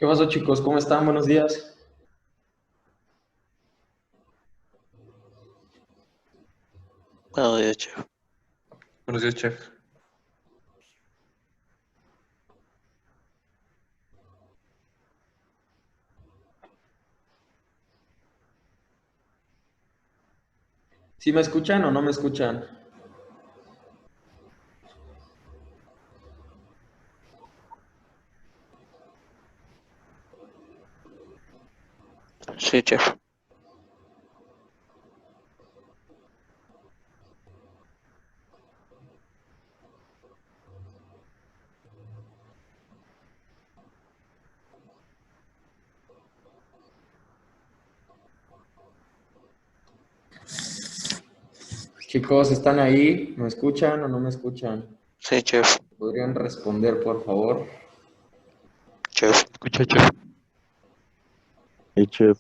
¿Qué pasó, chicos? ¿Cómo están? Buenos días. Buenos días, chef. Buenos días, chef. ¿Sí me escuchan o no me escuchan? Sí, chef. Chicos, ¿están ahí? ¿Me escuchan o no me escuchan? Sí, chef. ¿Podrían responder, por favor? Chef. Escucha, chef. Hey, chef.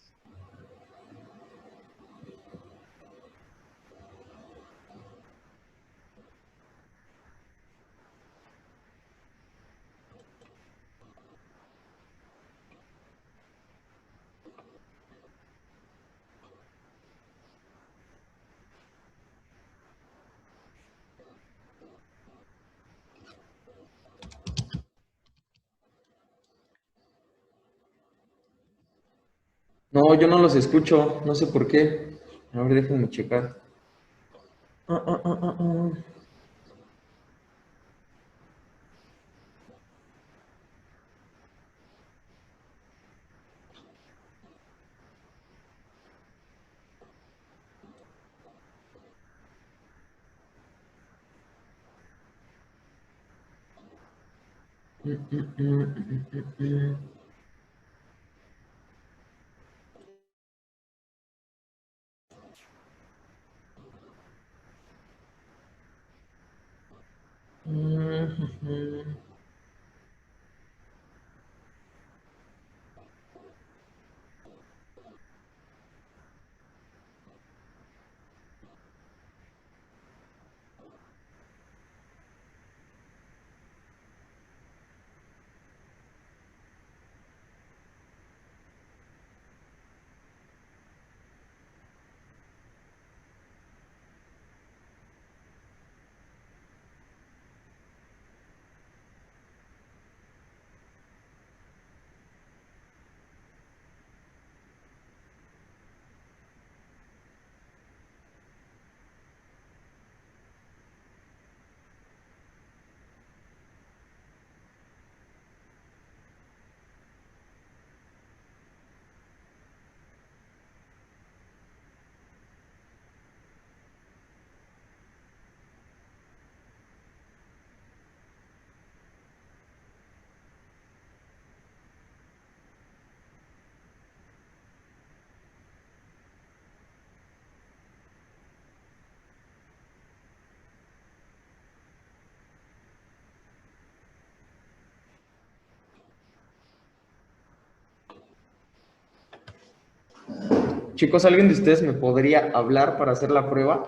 No, yo no los escucho. No sé por qué. A ver, déjenme checar. Ah, ah, ah, ah, ah. Mm, mm, mm, mm, mm, mm. Mm, mm, mm. Chicos, ¿alguien de ustedes me podría hablar para hacer la prueba?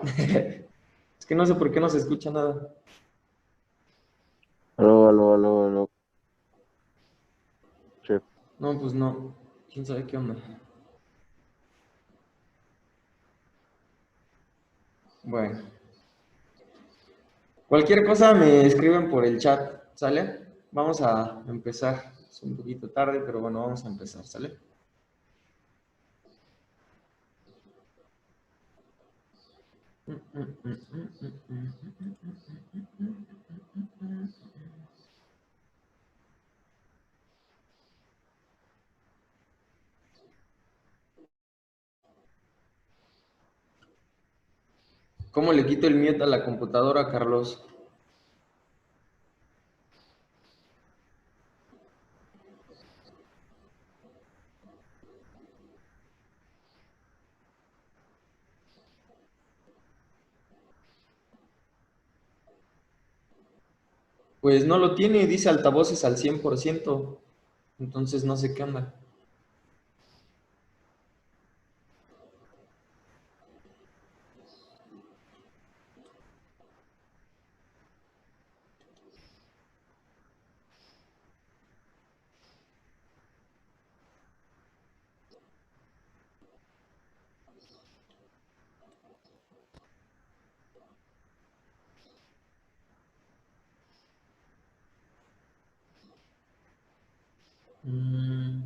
Es que no sé por qué no se escucha nada. Aló, aló, aló, aló, chef. No, pues no. ¿Quién sabe qué onda? Bueno. Cualquier cosa me escriben por el chat, ¿sale? Vamos a empezar. Es un poquito tarde, pero bueno, vamos a empezar, ¿sale? ¿Cómo le quito el mute a la computadora, Carlos? Pues no lo tiene, dice altavoces al 100%. Entonces no sé qué onda. Mm,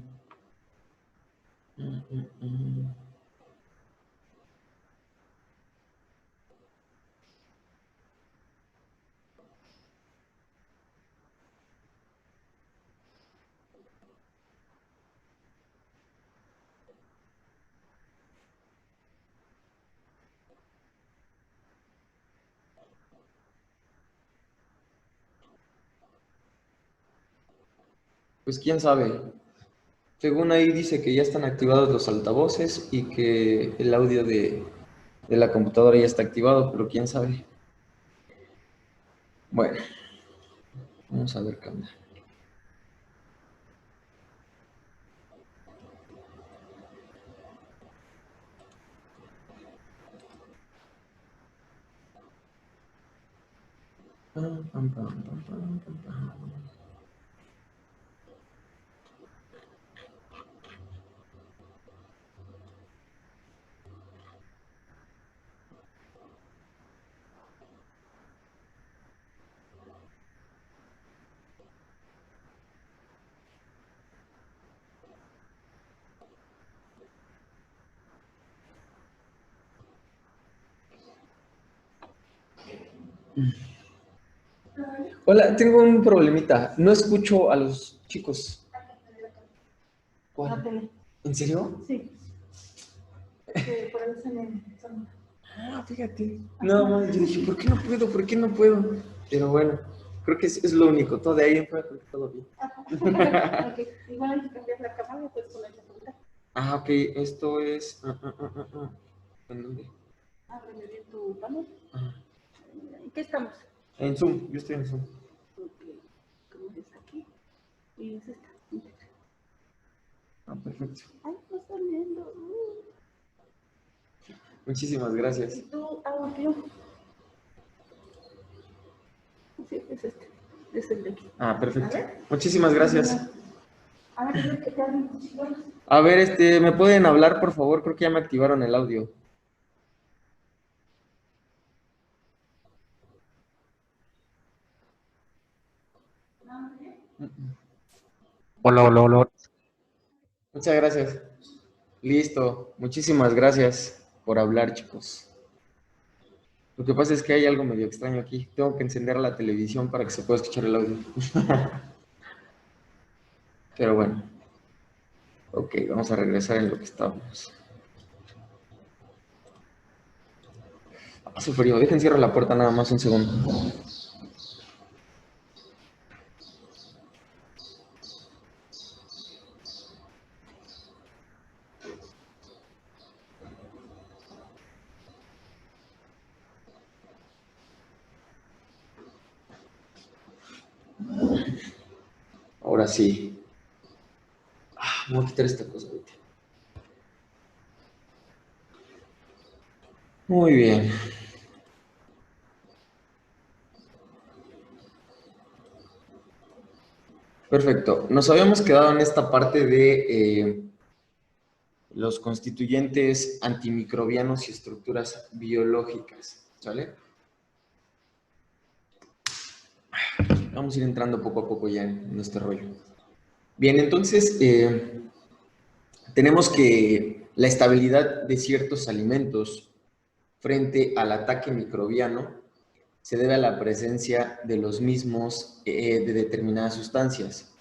mm, mm, mm. Pues quién sabe. Según ahí dice que ya están activados los altavoces y que el audio de la computadora ya está activado, pero quién sabe. Bueno, vamos a ver qué onda. Pam, pam, pam, pam, pam, pam, pam. Hola, tengo un problemita. No escucho a los chicos. ¿Cuál? ¿En serio? Sí. Que por eso son. Ah, fíjate. No, yo dije, ¿por qué no puedo? ¿Por qué no puedo? Pero bueno, creo que es lo único. Todo de ahí en fuera, creo que todo bien. Ok, igual hay que cambiar la cámara, pues con la que Ah, ok, esto es... ¿En dónde? ábreme bien tu panel. Ah, ¿En qué estamos? en Zoom, yo estoy en Zoom. Ok, ¿cómo es aquí? Y es esta. Ah, perfecto. Ay, no está viendo. Muchísimas gracias. ¿Y tú, audio? Sí, es este. Es el de aquí. Ah, perfecto. A ver. Muchísimas gracias. A ver, quiero que te hablen tus chicos. A ver, ¿me pueden hablar, por favor? Creo que ya me activaron el audio. Hola, hola, hola. Muchas gracias. Listo. Muchísimas gracias por hablar, chicos. Lo que pasa es que hay algo medio extraño aquí. Tengo que encender la televisión para que se pueda escuchar el audio. Pero bueno. Ok, vamos a regresar en lo que estábamos. Hace frío. Dejen cierro la puerta nada más un segundo. Ahora sí. Me voy a quitar esta cosa ahorita. Muy bien. Perfecto. Nos habíamos quedado en esta parte de los constituyentes antimicrobianos y estructuras biológicas. ¿Sale? Vamos a ir entrando poco a poco ya en este rollo. Bien, entonces tenemos que la estabilidad de ciertos alimentos frente al ataque microbiano se debe a la presencia de los mismos de determinadas sustancias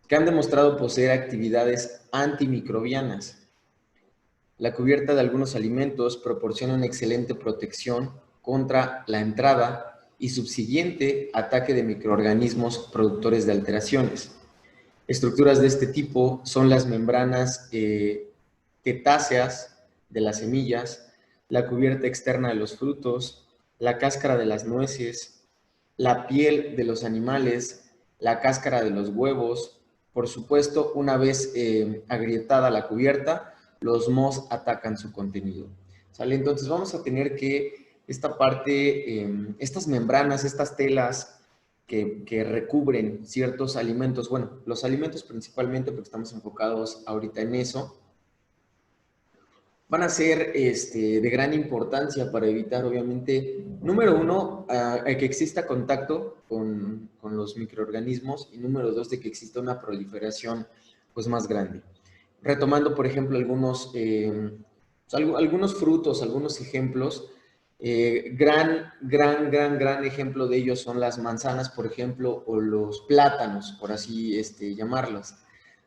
que han demostrado poseer actividades antimicrobianas. La cubierta de algunos alimentos proporciona una excelente protección contra la entrada y subsiguiente ataque de microorganismos productores de alteraciones. Estructuras de este tipo son las membranas tetáceas de las semillas, la cubierta externa de los frutos, la cáscara de las nueces, la piel de los animales, la cáscara de los huevos. Por supuesto, una vez agrietada la cubierta, los mohos atacan su contenido. ¿Sale? Entonces vamos a tener que esta parte, estas membranas, estas telas que recubren ciertos alimentos, bueno, los alimentos principalmente porque estamos enfocados ahorita en eso, van a ser de gran importancia para evitar, obviamente, número uno, que exista contacto con los microorganismos, y número dos, de que exista una proliferación pues, más grande. Retomando, por ejemplo, algunos frutos, algunos ejemplos, gran ejemplo de ellos son las manzanas, por ejemplo, o los plátanos, por así llamarlas.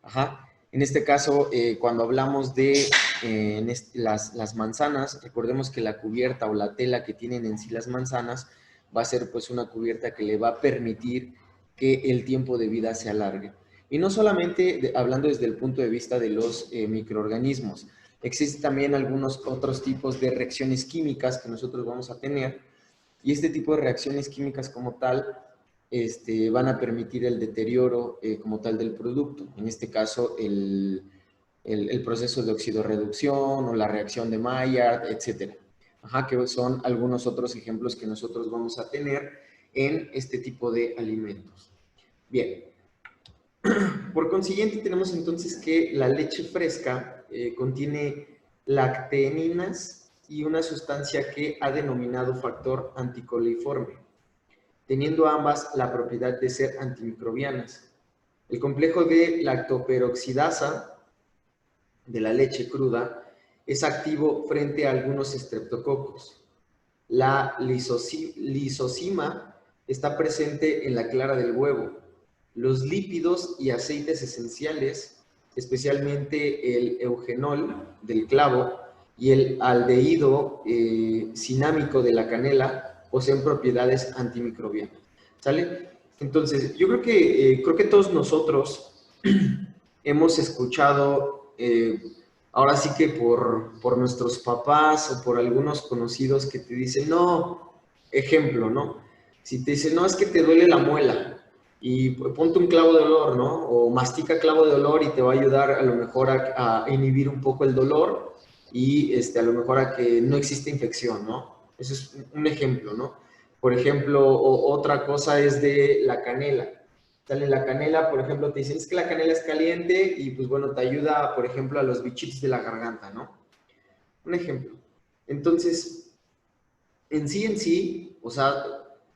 Ajá. En este caso, cuando hablamos de las manzanas, recordemos que la cubierta o la tela que tienen en sí las manzanas va a ser pues una cubierta que le va a permitir que el tiempo de vida se alargue. Y no solamente hablando desde el punto de vista de los microorganismos, existen también algunos otros tipos de reacciones químicas que nosotros vamos a tener, y este tipo de reacciones químicas como tal van a permitir el deterioro como tal del producto. En este caso, el proceso de oxidorreducción o la reacción de Maillard, etcétera. Ajá, que son algunos otros ejemplos que nosotros vamos a tener en este tipo de alimentos. Bien. Por consiguiente, tenemos entonces que la leche fresca contiene lacteeninas y una sustancia que ha denominado factor anticoliforme, teniendo ambas la propiedad de ser antimicrobianas. El complejo de lactoperoxidasa de la leche cruda es activo frente a algunos estreptococos. La lisocima está presente en la clara del huevo. Los lípidos y aceites esenciales, especialmente el eugenol del clavo y el aldehído cinámico de la canela, poseen propiedades antimicrobianas. ¿Sale? Entonces, yo creo que todos nosotros hemos escuchado, ahora sí que por nuestros papás o por algunos conocidos que te dicen, no, ejemplo, ¿no? Si te dicen, no, es que te duele la muela, y ponte un clavo de olor, ¿no? O mastica clavo de olor y te va a ayudar a lo mejor a inhibir un poco el dolor y a lo mejor a que no exista infección, ¿no? Ese es un ejemplo, ¿no? Por ejemplo, otra cosa es de la canela. Sale la canela, por ejemplo, te dicen, es que la canela es caliente y pues bueno, te ayuda, por ejemplo, a los bichitos de la garganta, ¿no? Un ejemplo. Entonces, en sí, o sea,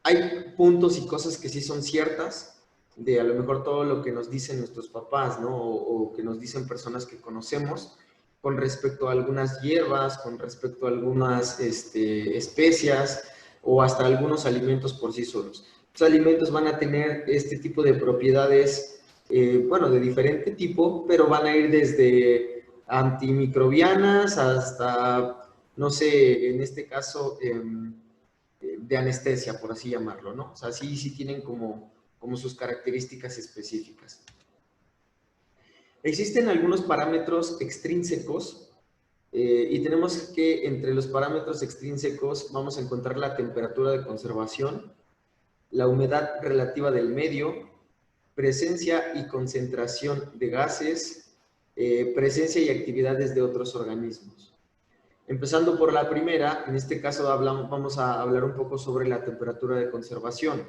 hay puntos y cosas que sí son ciertas, de a lo mejor todo lo que nos dicen nuestros papás, ¿no? O que nos dicen personas que conocemos con respecto a algunas hierbas, con respecto a algunas especias o hasta algunos alimentos por sí solos. Los alimentos van a tener este tipo de propiedades, bueno, de diferente tipo, pero van a ir desde antimicrobianas hasta, no sé, en este caso, de anestesia, por así llamarlo, ¿no? O sea, sí tienen como sus características específicas. Existen algunos parámetros extrínsecos y tenemos que entre los parámetros extrínsecos vamos a encontrar la temperatura de conservación, la humedad relativa del medio, presencia y concentración de gases, presencia y actividades de otros organismos. Empezando por la primera, en este caso vamos a hablar un poco sobre la temperatura de conservación.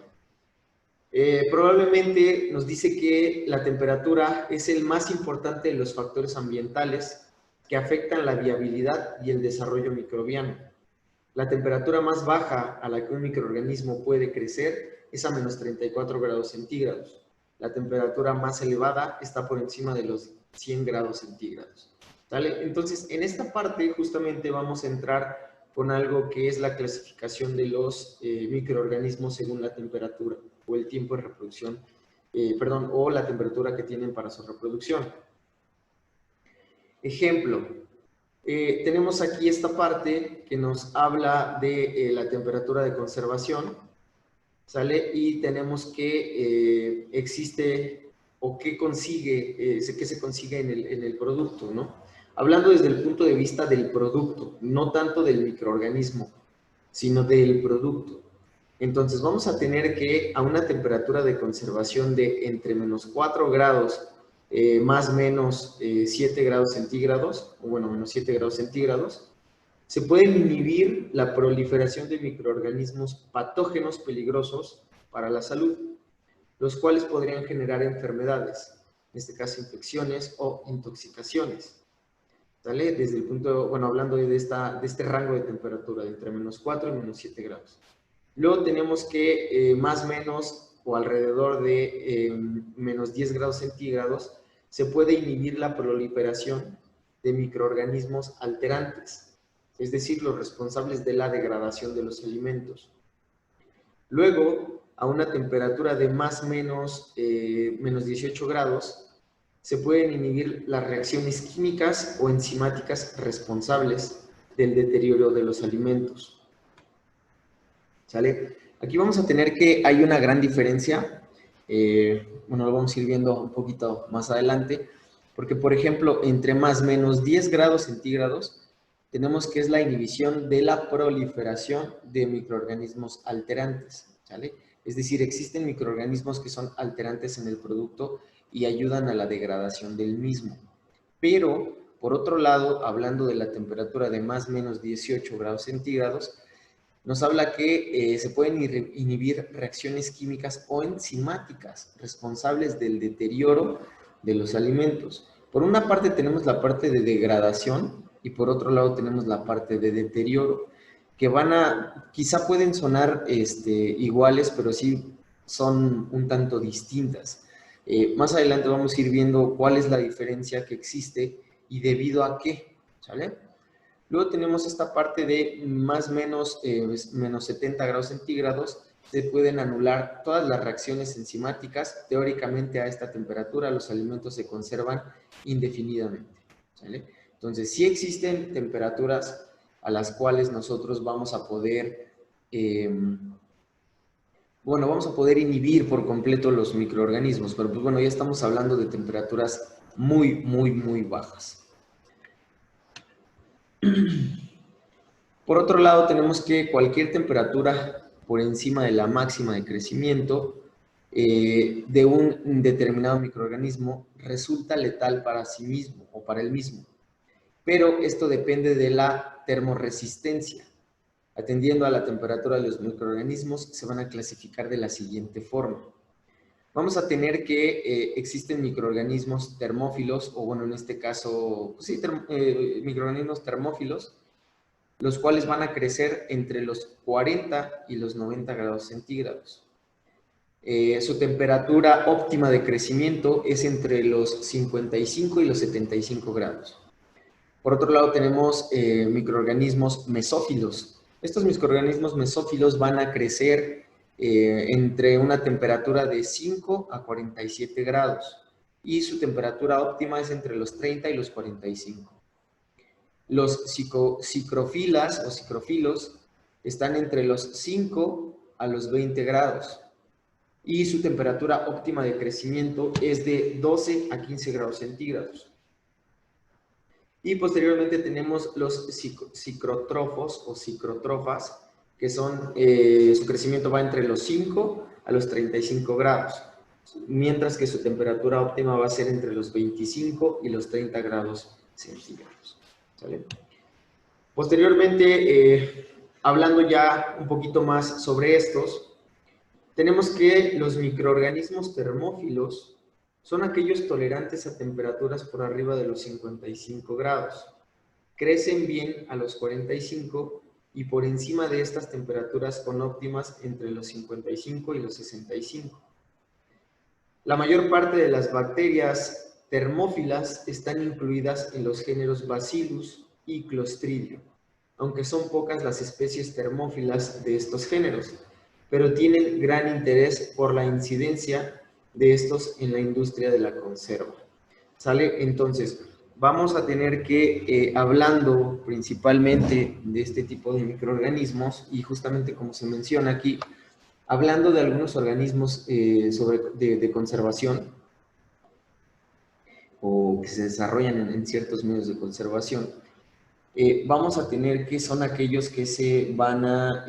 Probablemente nos dice que la temperatura es el más importante de los factores ambientales que afectan la viabilidad y el desarrollo microbiano. La temperatura más baja a la que un microorganismo puede crecer es a menos 34 grados centígrados. La temperatura más elevada está por encima de los 100 grados centígrados. ¿Vale? Entonces, en esta parte justamente vamos a entrar con algo que es la clasificación de los microorganismos según la temperatura o el tiempo de reproducción, o la temperatura que tienen para su reproducción. Ejemplo, tenemos aquí esta parte que nos habla de la temperatura de conservación, ¿sale? Y tenemos que existe o qué se consigue en el producto, ¿no? Hablando desde el punto de vista del producto, no tanto del microorganismo, sino del producto. Entonces vamos a tener que a una temperatura de conservación de entre menos 4 grados, más menos 7 grados centígrados, o bueno, menos 7 grados centígrados, se puede inhibir la proliferación de microorganismos patógenos peligrosos para la salud, los cuales podrían generar enfermedades, en este caso infecciones o intoxicaciones. ¿sale? Desde el punto, bueno, hablando de este rango de temperatura, entre -4 y -7 grados. Luego tenemos que más o menos o alrededor de -10 grados centígrados se puede inhibir la proliferación de microorganismos alterantes, es decir, los responsables de la degradación de los alimentos. Luego, a una temperatura de más o menos -18 grados, se pueden inhibir las reacciones químicas o enzimáticas responsables del deterioro de los alimentos. ¿Sale? Aquí vamos a tener que hay una gran diferencia, bueno, lo vamos a ir viendo un poquito más adelante, porque, por ejemplo, entre más o menos 10 grados centígrados, tenemos que es la inhibición de la proliferación de microorganismos alterantes, ¿sale? Es decir, existen microorganismos que son alterantes en el producto y ayudan a la degradación del mismo. Pero, por otro lado, hablando de la temperatura de más o menos 18 grados centígrados, nos habla que se pueden inhibir reacciones químicas o enzimáticas responsables del deterioro de los alimentos. Por una parte tenemos la parte de degradación y por otro lado tenemos la parte de deterioro, que quizá pueden sonar iguales, pero sí son un tanto distintas. Más adelante vamos a ir viendo cuál es la diferencia que existe y debido a qué, ¿sale? Luego tenemos esta parte de más o menos menos 70 grados centígrados. Se pueden anular todas las reacciones enzimáticas. Teóricamente a esta temperatura los alimentos se conservan indefinidamente, ¿sale? Entonces sí existen temperaturas a las cuales nosotros vamos a poder, vamos a poder inhibir por completo los microorganismos, pero pues bueno, ya estamos hablando de temperaturas muy, muy, muy bajas. Por otro lado, tenemos que cualquier temperatura por encima de la máxima de crecimiento de un determinado microorganismo resulta letal para sí mismo o para el mismo. Pero esto depende de la termoresistencia. Atendiendo a la temperatura de los microorganismos, se van a clasificar de la siguiente forma. Vamos a tener que existen microorganismos termófilos, o bueno, en este caso, sí, microorganismos termófilos, los cuales van a crecer entre los 40 y los 90 grados centígrados. Su temperatura óptima de crecimiento es entre los 55 y los 75 grados. Por otro lado, tenemos microorganismos mesófilos. Estos microorganismos mesófilos van a crecer entre una temperatura de 5 a 47 grados y su temperatura óptima es entre los 30 y los 45. Los psicrofilas o psicrofilos están entre los 5 a los 20 grados y su temperatura óptima de crecimiento es de 12 a 15 grados centígrados. Y posteriormente tenemos los psicrótrofos o psicrótrofas, que son, su crecimiento va entre los 5 a los 35 grados, mientras que su temperatura óptima va a ser entre los 25 y los 30 grados centígrados. ¿Sale? Posteriormente, hablando ya un poquito más sobre estos, tenemos que los microorganismos termófilos son aquellos tolerantes a temperaturas por arriba de los 55 grados. Crecen bien a los 45 y por encima de estas temperaturas son óptimas entre los 55 y los 65. La mayor parte de las bacterias termófilas están incluidas en los géneros Bacillus y Clostridium, aunque son pocas las especies termófilas de estos géneros, pero tienen gran interés por la incidencia de estos en la industria de la conserva. ¿Sale? Entonces, vamos a tener que, hablando principalmente de este tipo de microorganismos, y justamente como se menciona aquí, hablando de algunos organismos de conservación, o que se desarrollan en ciertos medios de conservación, vamos a tener que son aquellos que se van a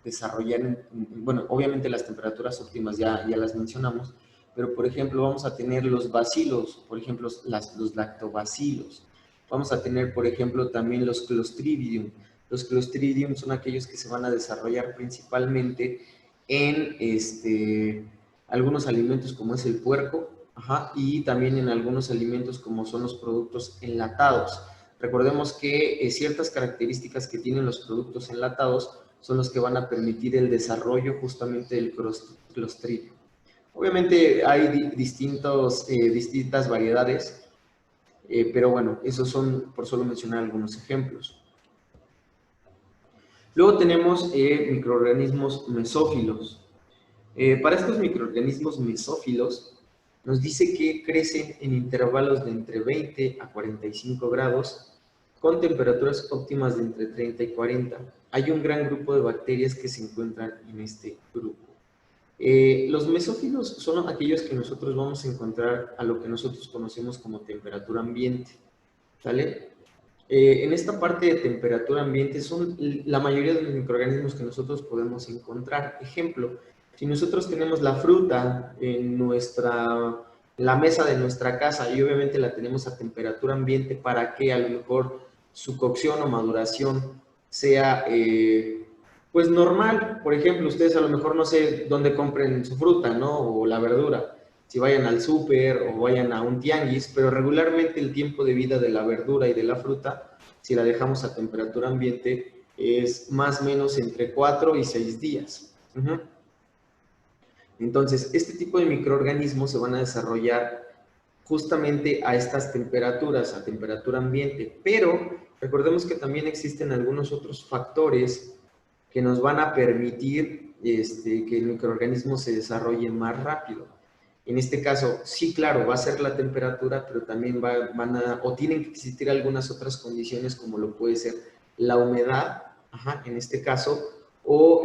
desarrollar, bueno, obviamente las temperaturas óptimas ya las mencionamos, pero por ejemplo vamos a tener los bacilos, por ejemplo los lactobacilos, vamos a tener por ejemplo también los Clostridium. Los Clostridium son aquellos que se van a desarrollar principalmente en algunos alimentos como es el puerco, Ajá, y también en algunos alimentos como son los productos enlatados. Recordemos que ciertas características que tienen los productos enlatados son los que van a permitir el desarrollo justamente del Clostridium. Obviamente hay distintas variedades, pero bueno, esos son por solo mencionar algunos ejemplos. Luego tenemos microorganismos mesófilos. Para estos microorganismos mesófilos, nos dice que crecen en intervalos de entre 20 a 45 grados, con temperaturas óptimas de entre 30 y 40. Hay un gran grupo de bacterias que se encuentran en este grupo. Los mesófilos son aquellos que nosotros vamos a encontrar a lo que nosotros conocemos como temperatura ambiente, ¿sale? En esta parte de temperatura ambiente son la mayoría de los microorganismos que nosotros podemos encontrar. Ejemplo, si nosotros tenemos la fruta en la mesa de nuestra casa y obviamente la tenemos a temperatura ambiente para que a lo mejor su cocción o maduración sea pues normal. Por ejemplo, ustedes a lo mejor no sé dónde compren su fruta, ¿no? O la verdura, si vayan al súper o vayan a un tianguis, pero regularmente el tiempo de vida de la verdura y de la fruta, si la dejamos a temperatura ambiente, es más o menos entre 4 y 6 días. Entonces, este tipo de microorganismos se van a desarrollar justamente a estas temperaturas, a temperatura ambiente, pero recordemos que también existen algunos otros factores que nos van a permitir que el microorganismo se desarrolle más rápido. En este caso, sí, claro, va a ser la temperatura, pero también tienen que existir algunas otras condiciones como lo puede ser la humedad, en este caso, o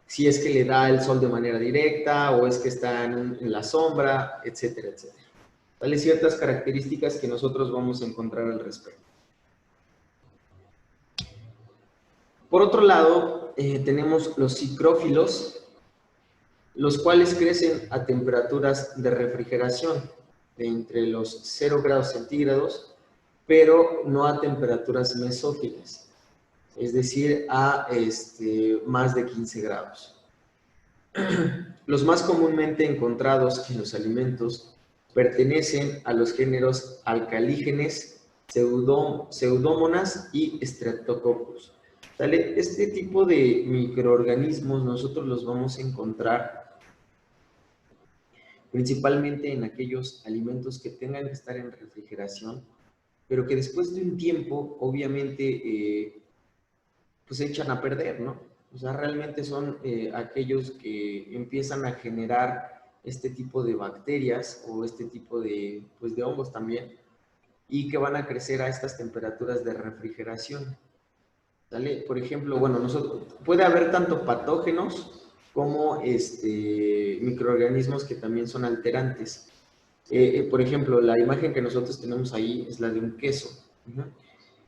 si es que le da el sol de manera directa o es que está en la sombra, etcétera, etcétera. Tales ciertas características que nosotros vamos a encontrar al respecto. Por otro lado, tenemos los psicrófilos, los cuales crecen a temperaturas de refrigeración de entre los 0 grados centígrados, pero no a temperaturas mesófilas, es decir, a más de 15 grados. Los más comúnmente encontrados en los alimentos pertenecen a los géneros alcalígenes, pseudomonas y streptococcus. ¿Sale? Este tipo de microorganismos nosotros los vamos a encontrar principalmente en aquellos alimentos que tengan que estar en refrigeración, pero que después de un tiempo, obviamente, pues se echan a perder, ¿no? O sea, realmente son aquellos que empiezan a generar este tipo de bacterias o este tipo de hongos también, y que van a crecer a estas temperaturas de refrigeración. ¿Sale? Por ejemplo, bueno, puede haber tanto patógenos como microorganismos que también son alterantes. Por ejemplo, la imagen que nosotros tenemos ahí es la de un queso.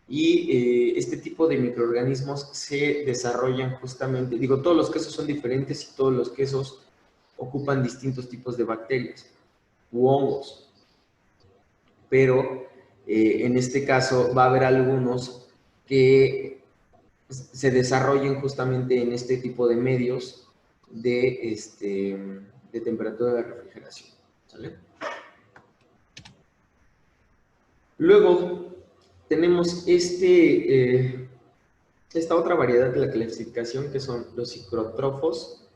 Y este tipo de microorganismos se desarrollan justamente, digo, todos los quesos son diferentes y todos los quesos ocupan distintos tipos de bacterias u hongos. Pero en este caso va a haber algunos que se desarrollen justamente en este tipo de medios de temperatura de refrigeración. ¿Sale? Luego tenemos esta otra variedad de la clasificación que son los psicrótrofos.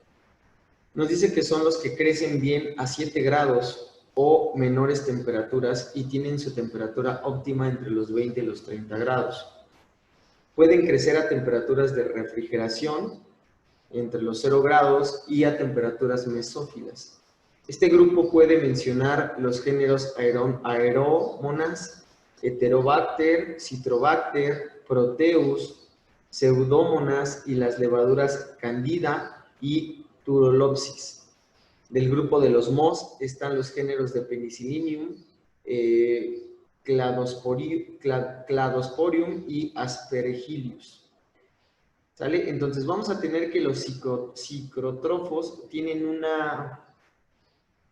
Nos dice que son los que crecen bien a 7 grados o menores temperaturas y tienen su temperatura óptima entre los 20 y los 30 grados. Pueden crecer a temperaturas de refrigeración entre los 0 grados y a temperaturas mesófilas. Este grupo puede mencionar los géneros Aeromonas, Heterobacter, Citrobacter, Proteus, Pseudomonas y las levaduras Candida y Turolopsis. Del grupo de los MOS están los géneros de Penicillium, Cladosporium y Aspergillus. ¿Sale? Entonces vamos a tener que los psicrótrofos tienen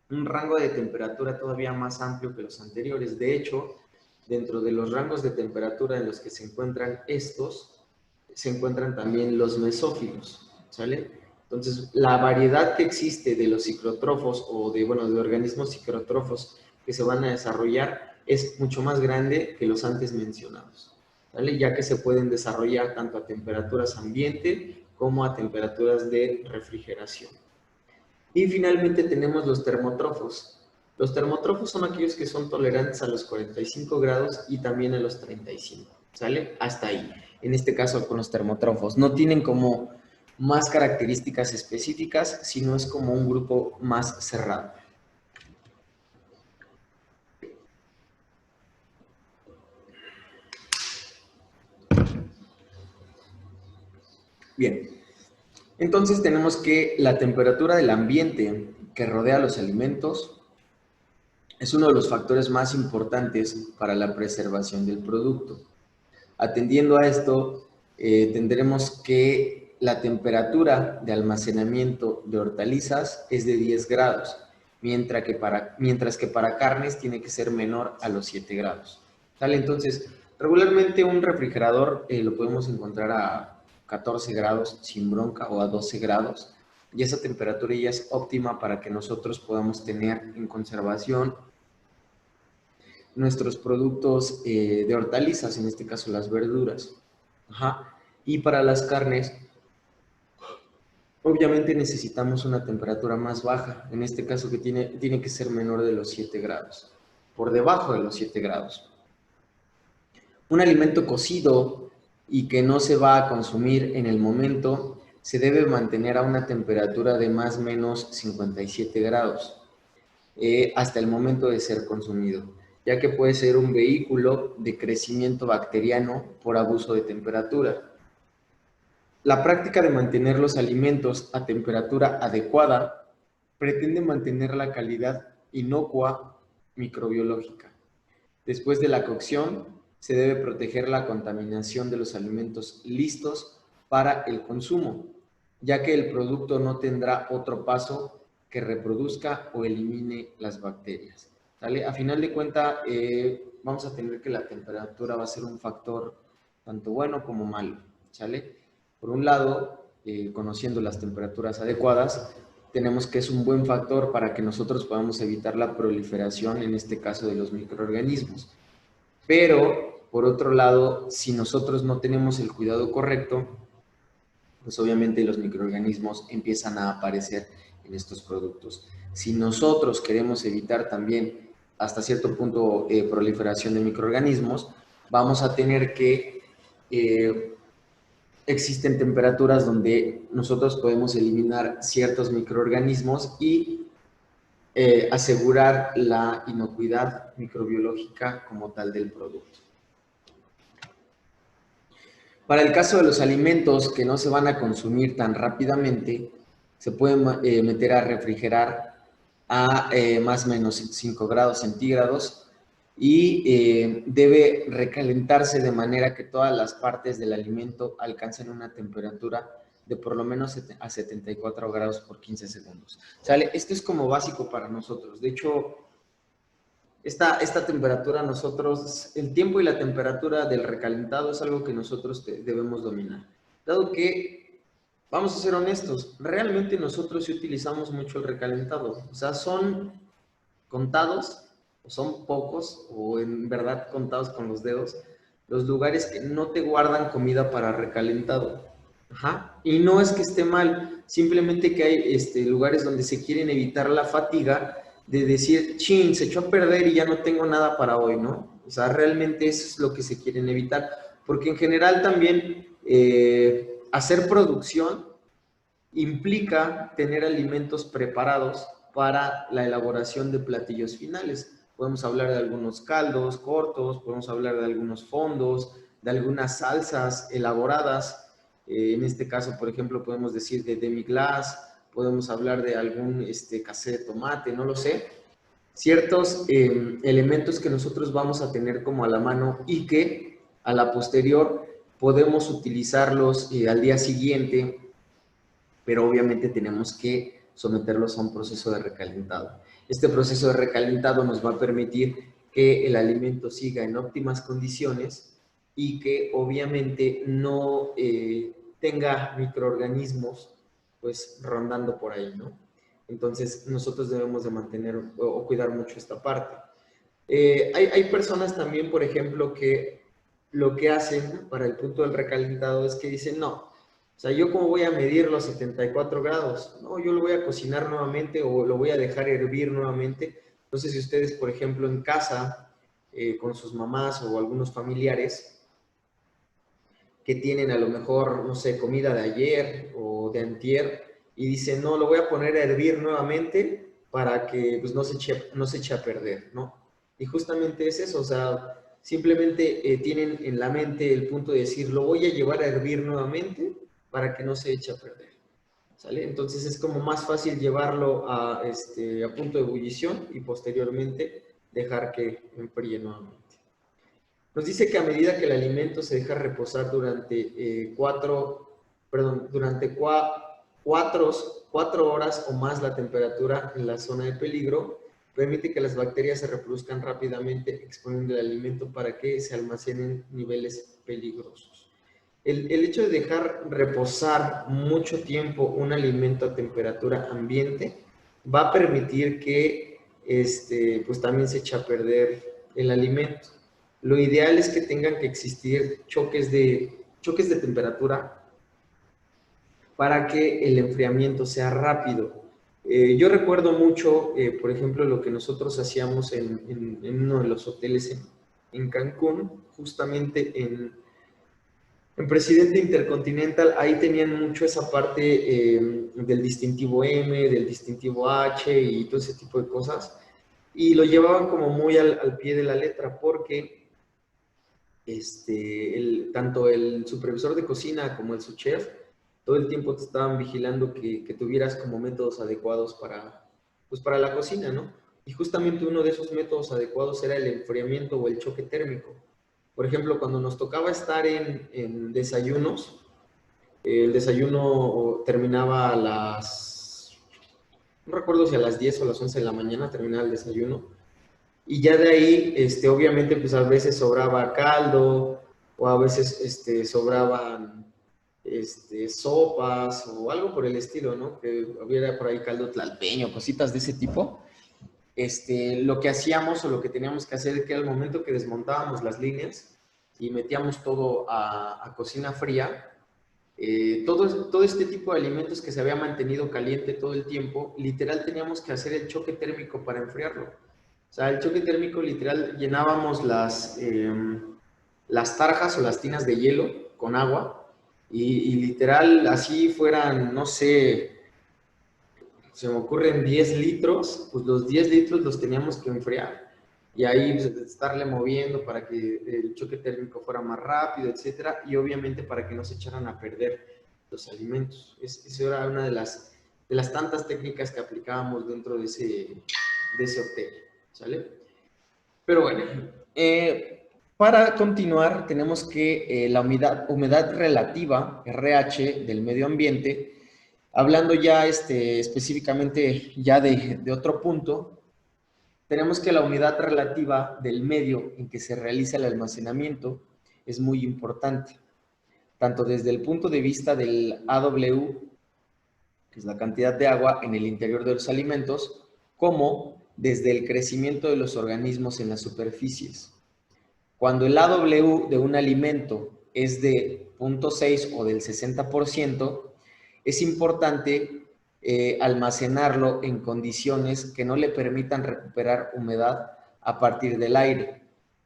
un rango de temperatura todavía más amplio que los anteriores. De hecho, dentro de los rangos de temperatura en los que se encuentran estos, se encuentran también los mesófilos. ¿Sale? Entonces, la variedad que existe de los ciclotrófos o de organismos ciclotrófos que se van a desarrollar es mucho más grande que los antes mencionados, ¿vale? Ya que se pueden desarrollar tanto a temperaturas ambiente como a temperaturas de refrigeración. Y finalmente tenemos los termótrofos. Los termótrofos son aquellos que son tolerantes a los 45 grados y también a los 35, ¿sale? Hasta ahí. En este caso con los termótrofos. No tienen como más características específicas, sino es como un grupo más cerrado. Bien, entonces tenemos que la temperatura del ambiente que rodea los alimentos es uno de los factores más importantes para la preservación del producto. Atendiendo a esto, tendremos que la temperatura de almacenamiento de hortalizas es de 10 grados, mientras que para carnes tiene que ser menor a los 7 grados. ¿Sale? Entonces, regularmente un refrigerador lo podemos encontrar a 14 grados sin bronca o a 12 grados, y esa temperatura ya es óptima para que nosotros podamos tener en conservación nuestros productos de hortalizas, en este caso las verduras. Ajá. Y para las carnes, obviamente necesitamos una temperatura más baja, en este caso que tiene que ser menor de los 7 grados, por debajo de los 7 grados. Un alimento cocido y que no se va a consumir en el momento, se debe mantener a una temperatura de más o menos 57 grados hasta el momento de ser consumido, ya que puede ser un vehículo de crecimiento bacteriano por abuso de temperatura. La práctica de mantener los alimentos a temperatura adecuada pretende mantener la calidad inocua microbiológica. Después de la cocción, se debe proteger la contaminación de los alimentos listos para el consumo, ya que el producto no tendrá otro paso que reproduzca o elimine las bacterias. ¿Sale? A final de cuentas, vamos a tener que la temperatura va a ser un factor tanto bueno como malo. ¿Sale? Por un lado, conociendo las temperaturas adecuadas, tenemos que es un buen factor para que nosotros podamos evitar la proliferación, en este caso de los microorganismos. Pero, por otro lado, si nosotros no tenemos el cuidado correcto, pues obviamente los microorganismos empiezan a aparecer en estos productos. Si nosotros queremos evitar también hasta cierto punto proliferación de microorganismos, vamos a tener que existen temperaturas donde nosotros podemos eliminar ciertos microorganismos y asegurar la inocuidad microbiológica como tal del producto. Para el caso de los alimentos que no se van a consumir tan rápidamente, se pueden meter a refrigerar a más o menos 5 grados centígrados y debe recalentarse de manera que todas las partes del alimento alcancen una temperatura de por lo menos a 74 grados por 15 segundos. ¿Sale? Esto es como básico para nosotros. De hecho, esta temperatura nosotros, el tiempo y la temperatura del recalentado es algo que nosotros debemos dominar. Dado que, vamos a ser honestos, realmente nosotros sí utilizamos mucho el recalentado. O sea, son contados, o son pocos, o en verdad contados con los dedos, los lugares que no te guardan comida para recalentado. Ajá. Y no es que esté mal, simplemente que hay lugares donde se quieren evitar la fatiga de decir, chin, se echó a perder y ya no tengo nada para hoy, ¿no? O sea, realmente eso es lo que se quieren evitar, porque en general también hacer producción implica tener alimentos preparados para la elaboración de platillos finales. Podemos hablar de algunos caldos cortos, podemos hablar de algunos fondos, de algunas salsas elaboradas. En este caso, por ejemplo, podemos decir de demi-glace, podemos hablar de algún casé de tomate, no lo sé. Ciertos elementos que nosotros vamos a tener como a la mano y que a la posterior podemos utilizarlos al día siguiente, pero obviamente tenemos que someterlos a un proceso de recalentado. Este proceso de recalentado nos va a permitir que el alimento siga en óptimas condiciones y que obviamente no tenga microorganismos pues rondando por ahí, ¿no? Entonces nosotros debemos de mantener o cuidar mucho esta parte. Hay personas también, por ejemplo, que lo que hacen para el punto del recalentado es que dicen, no, o sea, ¿yo cómo voy a medir los 74 grados? No, yo lo voy a cocinar nuevamente o lo voy a dejar hervir nuevamente. Entonces, si ustedes, por ejemplo, en casa, con sus mamás o algunos familiares, que tienen a lo mejor, no sé, comida de ayer o de antier, y dicen, no, lo voy a poner a hervir nuevamente para que pues, no se eche a perder, ¿no? Y justamente es eso, o sea, simplemente tienen en la mente el punto de decir, lo voy a llevar a hervir nuevamente para que no se eche a perder, ¿sale? Entonces es como más fácil llevarlo a punto de ebullición y posteriormente dejar que enfríe nuevamente. Nos dice que a medida que el alimento se deja reposar durante 4 horas o más la temperatura en la zona de peligro, permite que las bacterias se reproduzcan rápidamente exponiendo el alimento para que se almacenen niveles peligrosos. El hecho de dejar reposar mucho tiempo un alimento a temperatura ambiente va a permitir que pues también se eche a perder el alimento. Lo ideal es que tengan que existir choques de temperatura para que el enfriamiento sea rápido. Yo recuerdo mucho, por ejemplo, lo que nosotros hacíamos en uno de los hoteles en Cancún, justamente en Presidente Intercontinental. Ahí tenían mucho esa parte del distintivo M, del distintivo H y todo ese tipo de cosas. Y lo llevaban como muy al pie de la letra porque tanto el supervisor de cocina como el subchef todo el tiempo te estaban vigilando que tuvieras como métodos adecuados para la cocina, ¿no? Y justamente uno de esos métodos adecuados era el enfriamiento o el choque térmico. Por ejemplo, cuando nos tocaba estar en desayunos, el desayuno terminaba a no recuerdo si a las 10 o a las 11 de la mañana terminaba el desayuno, y ya de ahí, obviamente, pues a veces sobraba caldo, o a veces sobraban sopas o algo por el estilo, ¿no? Que hubiera por ahí caldo tlalpeño, cositas de ese tipo. Lo que hacíamos o lo que teníamos que hacer, que era el momento que desmontábamos las líneas y metíamos todo a cocina fría, todo este tipo de alimentos que se había mantenido caliente todo el tiempo, literal teníamos que hacer el choque térmico para enfriarlo. O sea, el choque térmico literal llenábamos las tarjas o las tinas de hielo con agua y literal así fueran, no sé, se me ocurren 10 litros, pues los 10 litros los teníamos que enfriar y ahí pues, estarle moviendo para que el choque térmico fuera más rápido, etcétera, y obviamente para que no se echaran a perder los alimentos. Esa era una de las tantas técnicas que aplicábamos dentro de ese hotel, ¿sale? Pero bueno, para continuar tenemos que la humedad relativa, RH, del medio ambiente, hablando ya específicamente ya de otro punto, tenemos que la humedad relativa del medio en que se realiza el almacenamiento es muy importante, tanto desde el punto de vista del AW, que es la cantidad de agua en el interior de los alimentos, como desde el crecimiento de los organismos en las superficies. Cuando el AW de un alimento es de 0.6 o del 60%, es importante almacenarlo en condiciones que no le permitan recuperar humedad a partir del aire,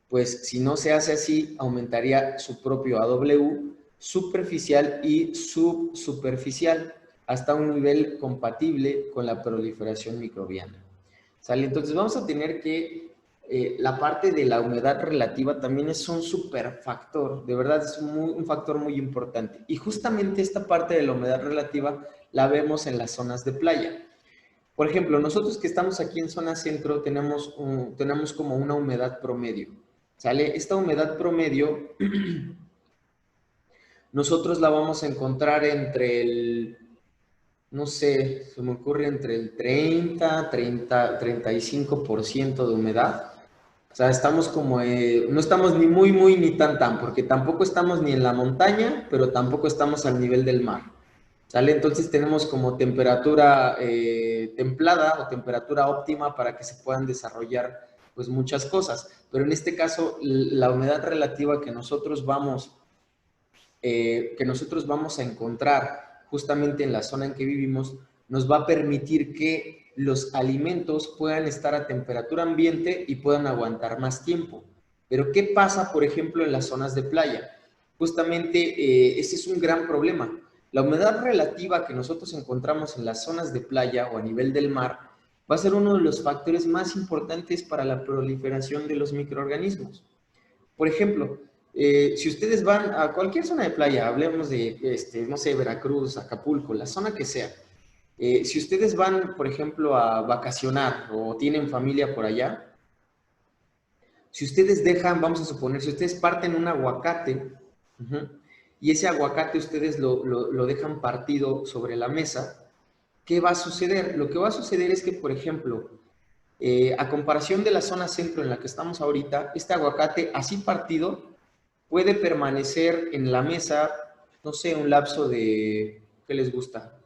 pues si no se hace así, aumentaría su propio AW superficial y subsuperficial hasta un nivel compatible con la proliferación microbiana. ¿Sale? Entonces vamos a tener que la parte de la humedad relativa también es un superfactor, de verdad es un factor muy importante. Y justamente esta parte de la humedad relativa la vemos en las zonas de playa. Por ejemplo, nosotros que estamos aquí en zona centro tenemos como una humedad promedio, ¿sale? Esta humedad promedio nosotros la vamos a encontrar entre el, no sé, se me ocurre entre el 35% de humedad. O sea, estamos como, no estamos ni muy, ni tan, porque tampoco estamos ni en la montaña, pero tampoco estamos al nivel del mar. ¿Sale? Entonces tenemos como temperatura templada o temperatura óptima para que se puedan desarrollar pues muchas cosas. Pero en este caso, la humedad relativa que nosotros vamos a encontrar justamente en la zona en que vivimos, nos va a permitir que los alimentos puedan estar a temperatura ambiente y puedan aguantar más tiempo. Pero ¿qué pasa, por ejemplo, en las zonas de playa? Justamente ese es un gran problema. La humedad relativa que nosotros encontramos en las zonas de playa o a nivel del mar va a ser uno de los factores más importantes para la proliferación de los microorganismos. Por ejemplo, si ustedes van a cualquier zona de playa, hablemos de, no sé, Veracruz, Acapulco, la zona que sea, si ustedes van, por ejemplo, a vacacionar o tienen familia por allá, si ustedes dejan, vamos a suponer, si ustedes parten un aguacate, y ese aguacate ustedes lo dejan partido sobre la mesa, ¿qué va a suceder? Lo que va a suceder es que, por ejemplo, a comparación de la zona centro en la que estamos ahorita, este aguacate así partido puede permanecer en la mesa, no sé, un lapso de, ¿qué les gusta?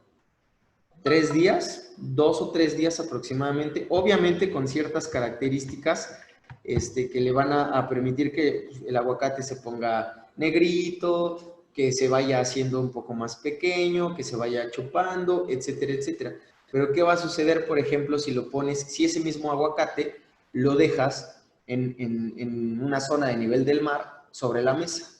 3 días, 2 o 3 días aproximadamente, obviamente con ciertas características que le van a permitir que el aguacate se ponga negrito, que se vaya haciendo un poco más pequeño, que se vaya chupando, etcétera, etcétera. Pero ¿qué va a suceder, por ejemplo, si lo pones, si ese mismo aguacate lo dejas en una zona de nivel del mar sobre la mesa?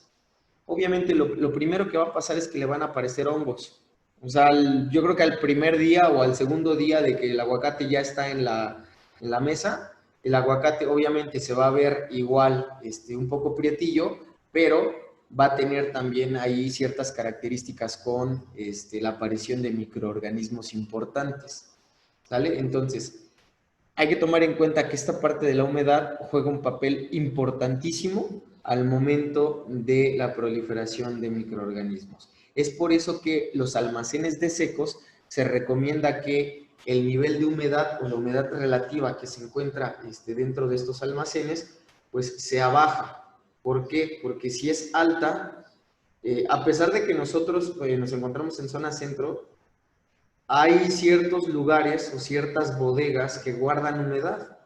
Obviamente lo primero que va a pasar es que le van a aparecer hongos. O sea, yo creo que al primer día o al segundo día de que el aguacate ya está en la mesa, el aguacate obviamente se va a ver igual, un poco prietillo, pero va a tener también ahí ciertas características con la aparición de microorganismos importantes. ¿Sale? Entonces, hay que tomar en cuenta que esta parte de la humedad juega un papel importantísimo al momento de la proliferación de microorganismos. Es por eso que los almacenes de secos se recomienda que el nivel de humedad o la humedad relativa que se encuentra dentro de estos almacenes, pues sea baja. ¿Por qué? Porque si es alta, a pesar de que nosotros nos encontramos en zona centro, hay ciertos lugares o ciertas bodegas que guardan humedad.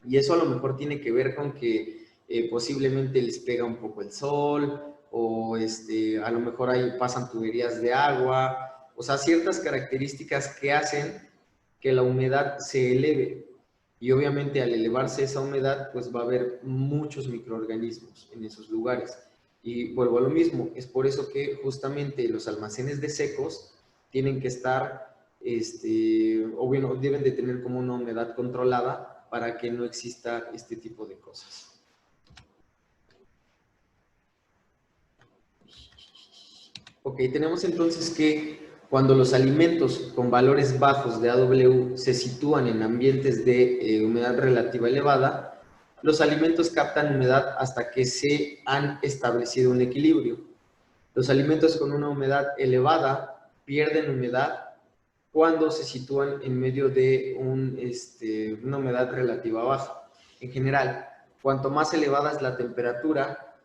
Y eso a lo mejor tiene que ver con que posiblemente les pega un poco el sol o a lo mejor ahí pasan tuberías de agua, o sea, ciertas características que hacen que la humedad se eleve. Y obviamente al elevarse esa humedad, pues va a haber muchos microorganismos en esos lugares. Y vuelvo a lo mismo, es por eso que justamente los almacenes de secos tienen que estar, o bueno, deben de tener como una humedad controlada para que no exista este tipo de cosas. Ok, tenemos entonces que cuando los alimentos con valores bajos de AW se sitúan en ambientes de humedad relativa elevada, los alimentos captan humedad hasta que se han establecido un equilibrio. Los alimentos con una humedad elevada pierden humedad cuando se sitúan en medio de una humedad relativa baja. En general, cuanto más elevada es la temperatura,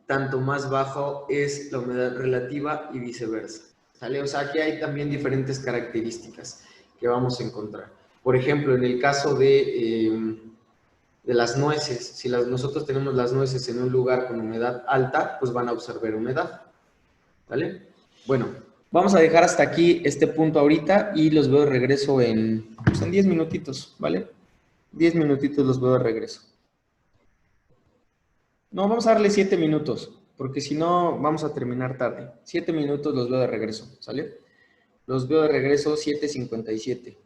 tanto más bajo es la humedad relativa y viceversa. ¿Sale? O sea, aquí hay también diferentes características que vamos a encontrar. Por ejemplo, en el caso de las nueces, si nosotros tenemos las nueces en un lugar con humedad alta, pues van a absorber humedad. ¿Vale? Bueno, vamos a dejar hasta aquí este punto ahorita y los veo de regreso pues en 10 minutitos, ¿vale? 10 minutitos los veo de regreso. No, vamos a darle 7 minutos, porque si no vamos a terminar tarde. 7 minutos los veo de regreso, ¿sale? Los veo de regreso 7:57.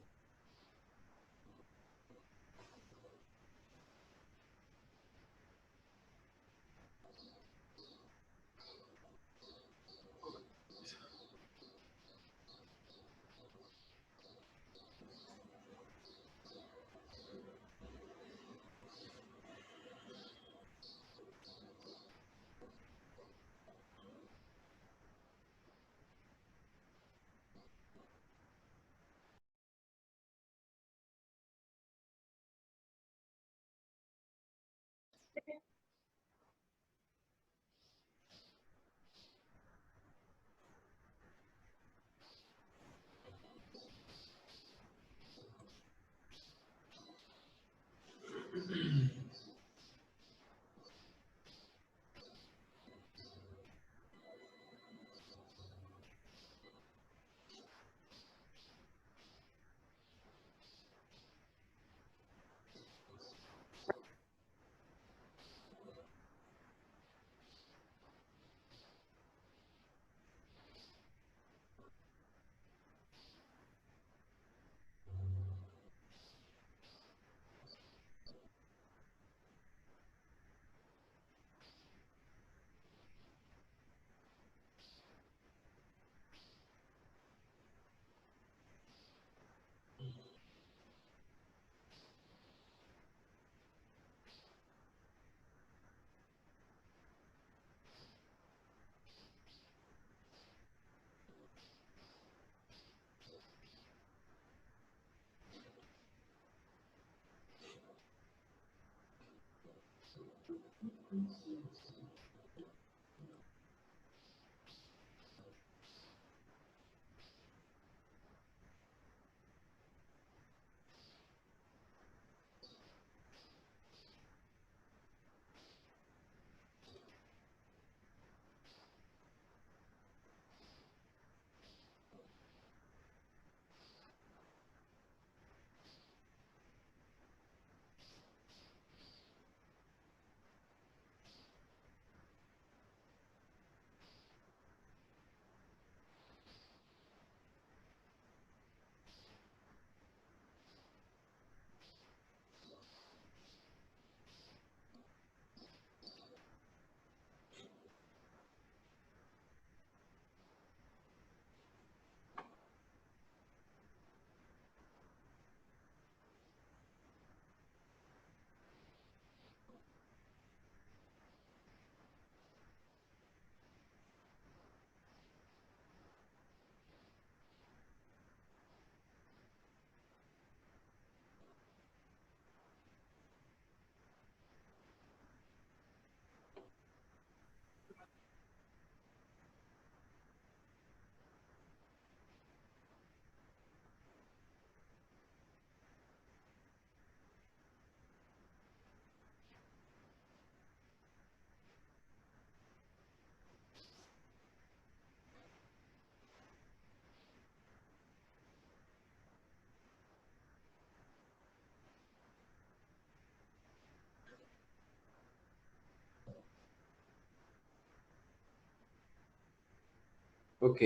Ok.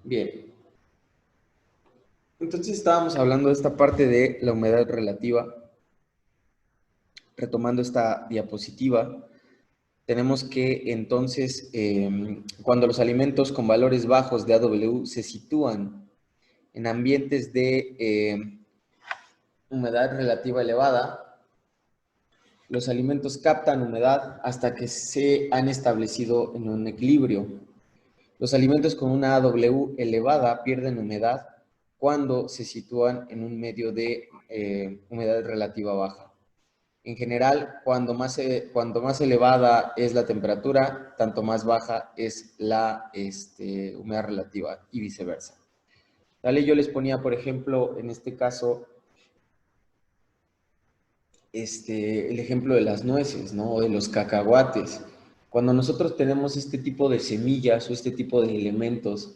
Bien. Entonces estábamos hablando de esta parte de la humedad relativa. Retomando esta diapositiva, tenemos que entonces, cuando los alimentos con valores bajos de AW se sitúan en ambientes de humedad relativa elevada, los alimentos captan humedad hasta que se han establecido en un equilibrio. Los alimentos con una AW elevada pierden humedad cuando se sitúan en un medio de humedad relativa baja. En general, cuando más elevada es la temperatura, tanto más baja es la humedad relativa y viceversa. ¿Vale? Yo les ponía, por ejemplo, en este caso, el ejemplo de las nueces, ¿no? O de los cacahuates. Cuando nosotros tenemos este tipo de semillas o este tipo de elementos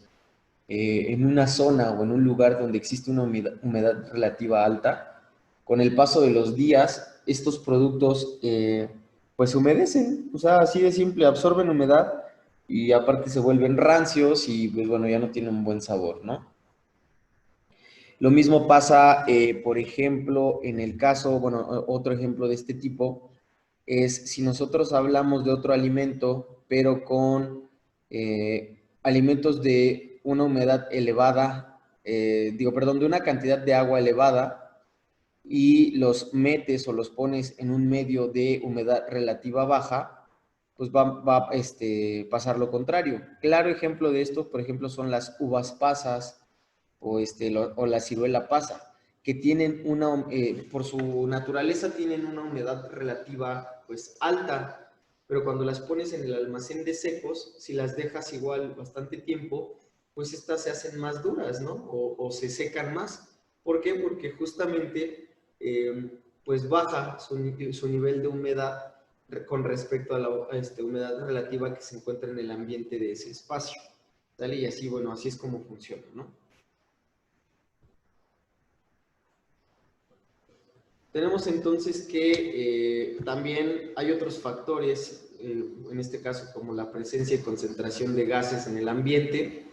en una zona o en un lugar donde existe una humedad relativa alta, con el paso de los días, estos productos pues se humedecen, o sea, así de simple, absorben humedad y aparte se vuelven rancios y pues bueno, ya no tienen un buen sabor, ¿no? Lo mismo pasa, por ejemplo, en el caso, bueno, otro ejemplo de este tipo es si nosotros hablamos de otro alimento, pero con alimentos de una humedad elevada, de una cantidad de agua elevada y los metes o los pones en un medio de humedad relativa baja, pues va a pasar lo contrario. Claro ejemplo de esto, por ejemplo, son las uvas pasas, o la ciruela pasa, que tienen por su naturaleza tienen una humedad relativa pues alta, pero cuando las pones en el almacén de secos, si las dejas igual bastante tiempo, pues estas se hacen más duras, ¿no? O se secan más. ¿Por qué? Porque justamente pues baja su nivel de humedad con respecto a la humedad relativa que se encuentra en el ambiente de ese espacio. ¿Sale? Y así, bueno, así es como funciona, ¿no? Tenemos entonces que también hay otros factores, en este caso como la presencia y concentración de gases en el ambiente,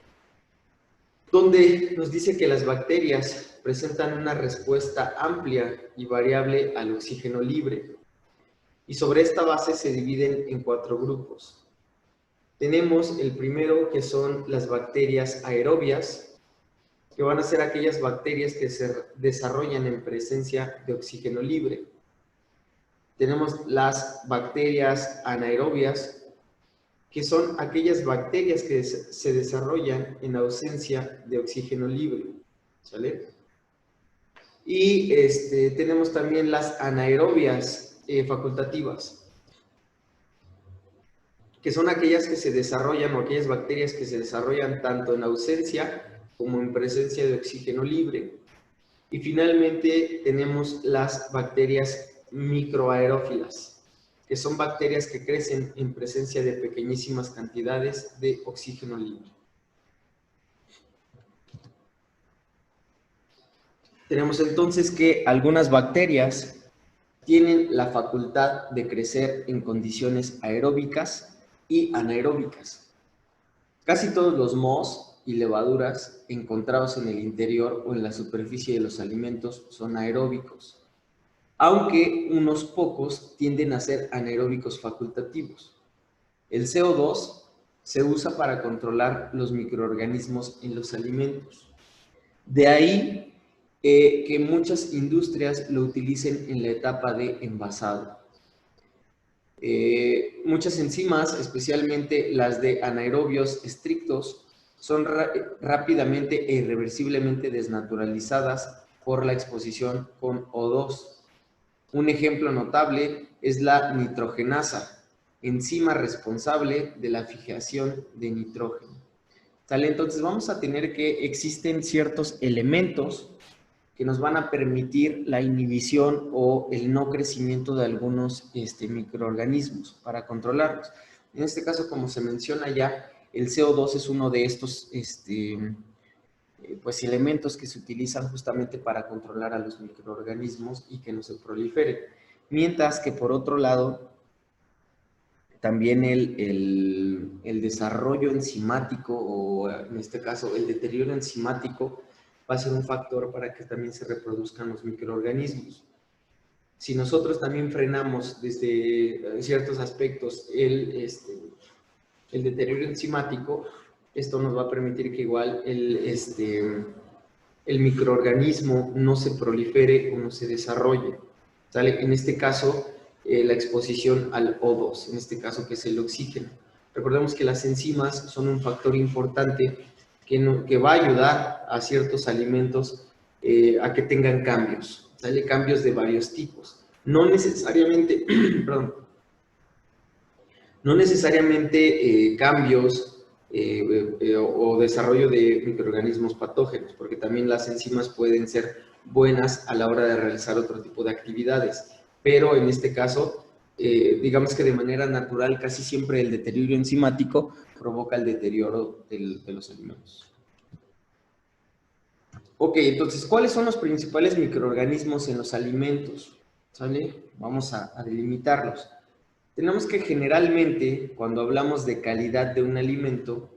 donde nos dice que las bacterias presentan una respuesta amplia y variable al oxígeno libre. Y sobre esta base se dividen en 4 grupos. Tenemos el primero, que son las bacterias aerobias, que van a ser aquellas bacterias que se desarrollan en presencia de oxígeno libre. Tenemos las bacterias anaerobias, que son aquellas bacterias que se desarrollan en ausencia de oxígeno libre. ¿Sale? Y tenemos también las anaerobias facultativas, que son aquellas que se desarrollan o aquellas bacterias que se desarrollan tanto en ausencia como en presencia de oxígeno libre. Y finalmente tenemos las bacterias microaerófilas, que son bacterias que crecen en presencia de pequeñísimas cantidades de oxígeno libre. Tenemos entonces que algunas bacterias tienen la facultad de crecer en condiciones aeróbicas y anaeróbicas. Casi todos los mohos y levaduras encontrados en el interior o en la superficie de los alimentos son aeróbicos, aunque unos pocos tienden a ser anaeróbicos facultativos. El CO2 se usa para controlar los microorganismos en los alimentos. De ahí que muchas industrias lo utilicen en la etapa de envasado. Muchas enzimas, especialmente las de anaerobios estrictos, son rápidamente e irreversiblemente desnaturalizadas por la exposición con O2. Un ejemplo notable es la nitrogenasa, enzima responsable de la fijación de nitrógeno. ¿Sale? Entonces vamos a tener que existen ciertos elementos que nos van a permitir la inhibición o el no crecimiento de algunos microorganismos para controlarlos. En este caso, como se menciona ya, el CO2 es uno de estos pues, elementos que se utilizan justamente para controlar a los microorganismos y que no se proliferen. Mientras que, por otro lado, también el desarrollo enzimático, o en este caso el deterioro enzimático, va a ser un factor para que también se reproduzcan los microorganismos. Si nosotros también frenamos desde ciertos aspectos el deterioro enzimático, esto nos va a permitir que igual el microorganismo no se prolifere o no se desarrolle. ¿Sale? En este caso, la exposición al O2, en este caso que es el oxígeno. Recordemos que las enzimas son un factor importante que va a ayudar a ciertos alimentos a que tengan cambios, ¿sale? Cambios de varios tipos. No necesariamente, perdón, no necesariamente cambios o desarrollo de microorganismos patógenos, porque también las enzimas pueden ser buenas a la hora de realizar otro tipo de actividades, pero en este caso, digamos que de manera natural, casi siempre el deterioro enzimático provoca el deterioro de los alimentos. Ok, entonces, ¿cuáles son los principales microorganismos en los alimentos? ¿Sale? Vamos a delimitarlos. Tenemos que generalmente, cuando hablamos de calidad de un alimento,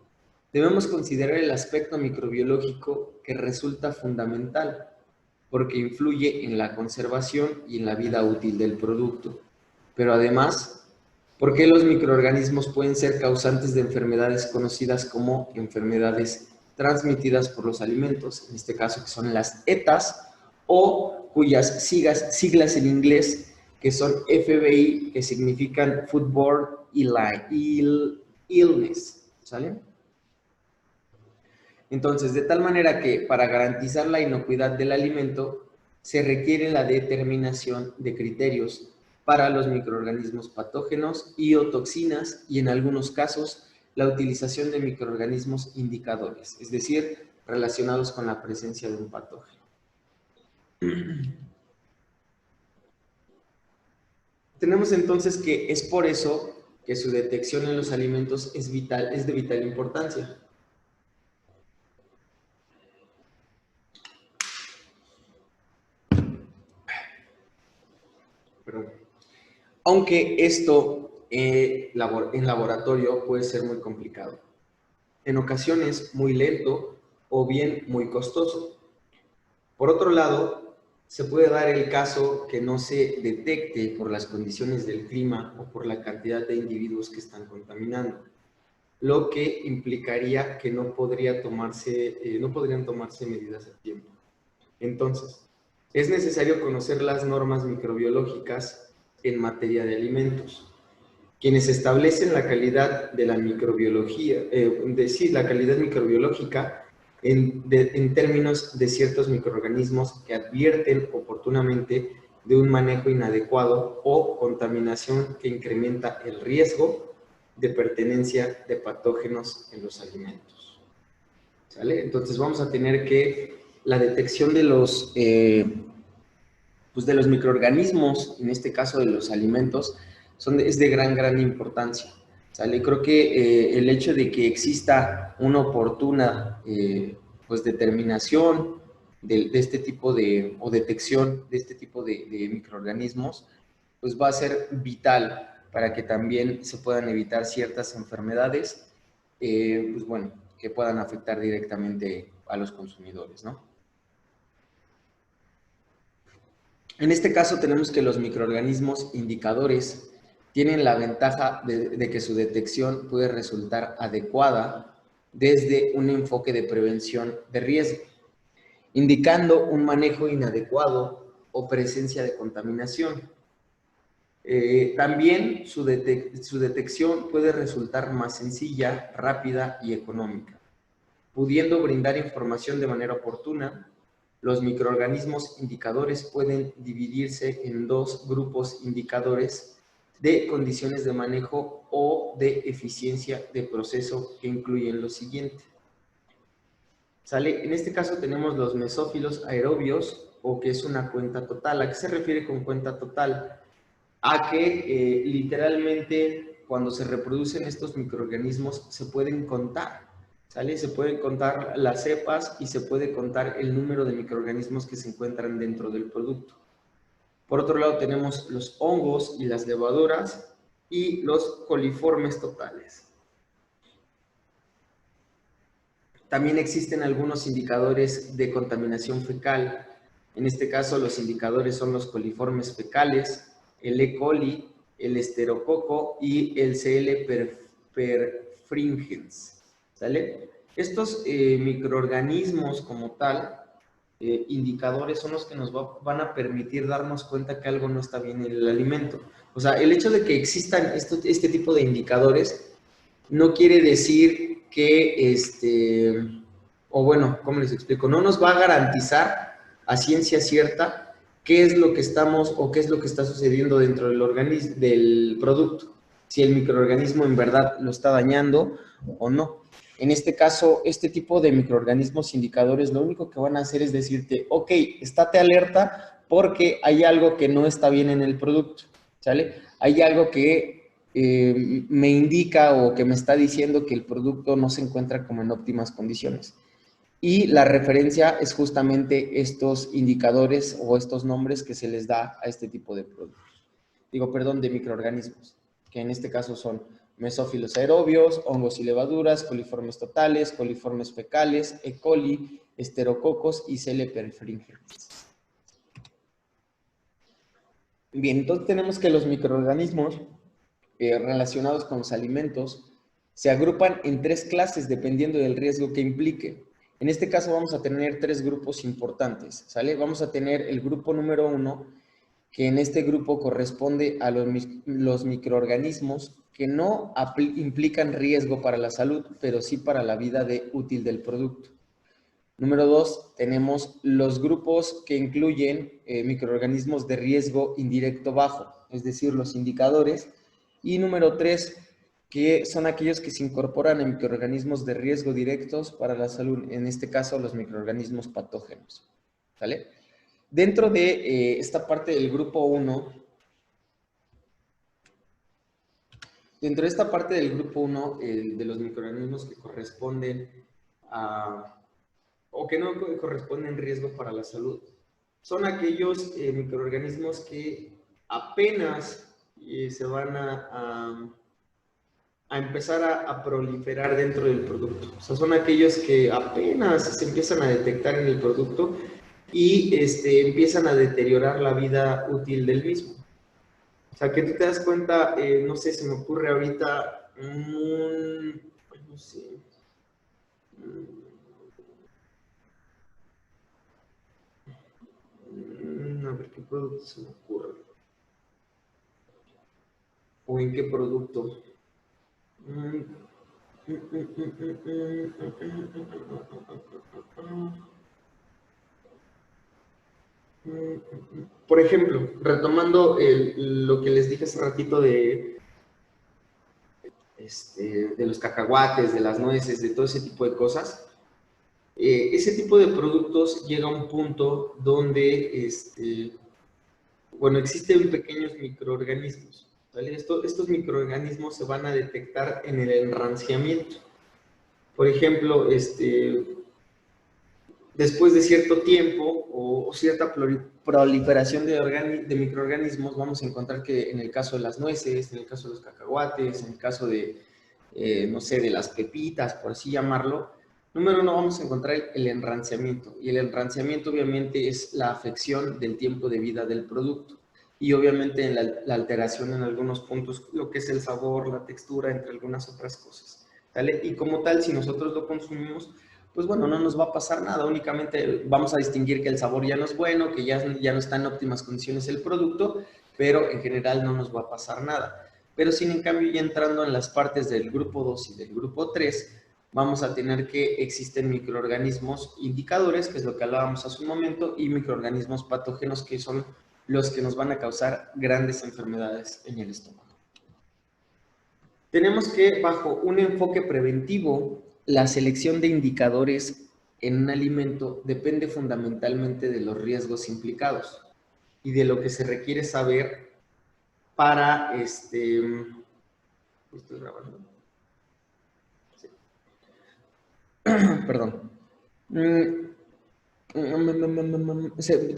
debemos considerar el aspecto microbiológico que resulta fundamental, porque influye en la conservación y en la vida útil del producto. Pero además, porque los microorganismos pueden ser causantes de enfermedades conocidas como enfermedades transmitidas por los alimentos, en este caso que son las ETAs, o cuyas siglas en inglés que son FBI, que significan Foodborne Illness, ¿sale? Entonces, de tal manera que para garantizar la inocuidad del alimento, se requiere la determinación de criterios para los microorganismos patógenos y o toxinas, y en algunos casos, la utilización de microorganismos indicadores, es decir, relacionados con la presencia de un patógeno. Tenemos entonces que es por eso que su detección en los alimentos es de vital importancia. Aunque esto en laboratorio puede ser muy complicado. En ocasiones muy lento o bien muy costoso. Por otro lado, se puede dar el caso que no se detecte por las condiciones del clima o por la cantidad de individuos que están contaminando, lo que implicaría que no podrían tomarse medidas a tiempo. Entonces, es necesario conocer las normas microbiológicas en materia de alimentos, quienes establecen la calidad de la microbiología, la calidad microbiológica en términos de ciertos microorganismos que advierten oportunamente de un manejo inadecuado o contaminación que incrementa el riesgo de pertenencia de patógenos en los alimentos. ¿Sale? Entonces vamos a tener que la detección de los microorganismos, en este caso de los alimentos, es de gran importancia. ¿Sale? Creo que el hecho de que exista una oportuna determinación de este tipo o detección de este tipo de microorganismos, pues va a ser vital para que también se puedan evitar ciertas enfermedades, que puedan afectar directamente a los consumidores, ¿no? En este caso tenemos que los microorganismos indicadores tienen la ventaja de que su detección puede resultar adecuada desde un enfoque de prevención de riesgo, indicando un manejo inadecuado o presencia de contaminación. También su detección puede resultar más sencilla, rápida y económica, pudiendo brindar información de manera oportuna. Los microorganismos indicadores pueden dividirse en dos grupos indicadores de condiciones de manejo o de eficiencia de proceso que incluyen lo siguiente. ¿Sale? En este caso tenemos los mesófilos aerobios, o que es una cuenta total. ¿A qué se refiere con cuenta total? A que literalmente cuando se reproducen estos microorganismos se pueden contar. ¿Sale? Se pueden contar las cepas y se puede contar el número de microorganismos que se encuentran dentro del producto. Por otro lado tenemos los hongos y las levaduras y los coliformes totales. También existen algunos indicadores de contaminación fecal. En este caso los indicadores son los coliformes fecales, el E. coli, el esterococo y el C. perfringens. ¿Sale? Estos microorganismos como tal, indicadores, son los que nos van a permitir darnos cuenta que algo no está bien en el alimento. O sea, el hecho de que existan este tipo de indicadores no quiere decir que, ¿cómo les explico? No nos va a garantizar a ciencia cierta qué es lo que estamos o qué es lo que está sucediendo dentro del producto, si el microorganismo en verdad lo está dañando o no. En este caso, este tipo de microorganismos indicadores lo único que van a hacer es decirte, ok, estate alerta porque hay algo que no está bien en el producto, ¿sale? Hay algo que me indica o que me está diciendo que el producto no se encuentra como en óptimas condiciones. Y la referencia es justamente estos indicadores o estos nombres que se les da a este tipo de productos. De microorganismos, que en este caso son mesófilos aerobios, hongos y levaduras, coliformes totales, coliformes fecales, E. coli, esterococos y C. perfringens. Bien, entonces tenemos que los microorganismos relacionados con los alimentos se agrupan en tres clases dependiendo del riesgo que implique. En este caso vamos a tener tres grupos importantes, ¿sale? Vamos a tener el grupo número 1, que en este grupo corresponde a los microorganismos que no implican riesgo para la salud, pero sí para la vida útil del producto. Número 2, tenemos los grupos que incluyen microorganismos de riesgo indirecto bajo, es decir, los indicadores. Y número 3, que son aquellos que se incorporan en microorganismos de riesgo directos para la salud, en este caso los microorganismos patógenos. ¿Vale? Dentro de esta parte del grupo 1, dentro de esta parte del grupo 1, de los microorganismos que corresponden a o que no corresponden riesgo para la salud, son aquellos microorganismos que apenas se van a empezar a proliferar dentro del producto. O sea, son aquellos que apenas se empiezan a detectar en el producto y empiezan a deteriorar la vida útil del mismo. O sea, que tú te das cuenta, no sé, se me ocurre ahorita no sé, a ver qué producto se me ocurre. ¿O en qué producto? Por ejemplo, retomando lo que les dije hace ratito de los cacahuates, de las nueces, de todo ese tipo de cosas, ese tipo de productos llega a un punto donde, bueno, existen pequeños microorganismos, ¿vale? Estos microorganismos se van a detectar en el enranciamiento. Por ejemplo, después de cierto tiempo o cierta proliferación de microorganismos, vamos a encontrar que en el caso de las nueces, en el caso de los cacahuates, en el caso de, no sé, de las pepitas, por así llamarlo, número uno, vamos a encontrar el enranciamiento. Y el enranciamiento obviamente es la afección del tiempo de vida del producto. Y obviamente la alteración en algunos puntos, lo que es el sabor, la textura, entre algunas otras cosas, ¿vale? Y como tal, si nosotros lo consumimos, pues bueno, no nos va a pasar nada, únicamente vamos a distinguir que el sabor ya no es bueno, que ya no está en óptimas condiciones el producto, pero en general no nos va a pasar nada. Pero sin en cambio, ya entrando en las partes del grupo 2 y del grupo 3, vamos a tener que existen microorganismos indicadores, que es lo que hablábamos hace un momento, y microorganismos patógenos, que son los que nos van a causar grandes enfermedades en el estómago. Tenemos que, bajo un enfoque preventivo, la selección de indicadores en un alimento depende fundamentalmente de los riesgos implicados y de lo que se requiere saber para ¿estoy grabando? Sí. Perdón. De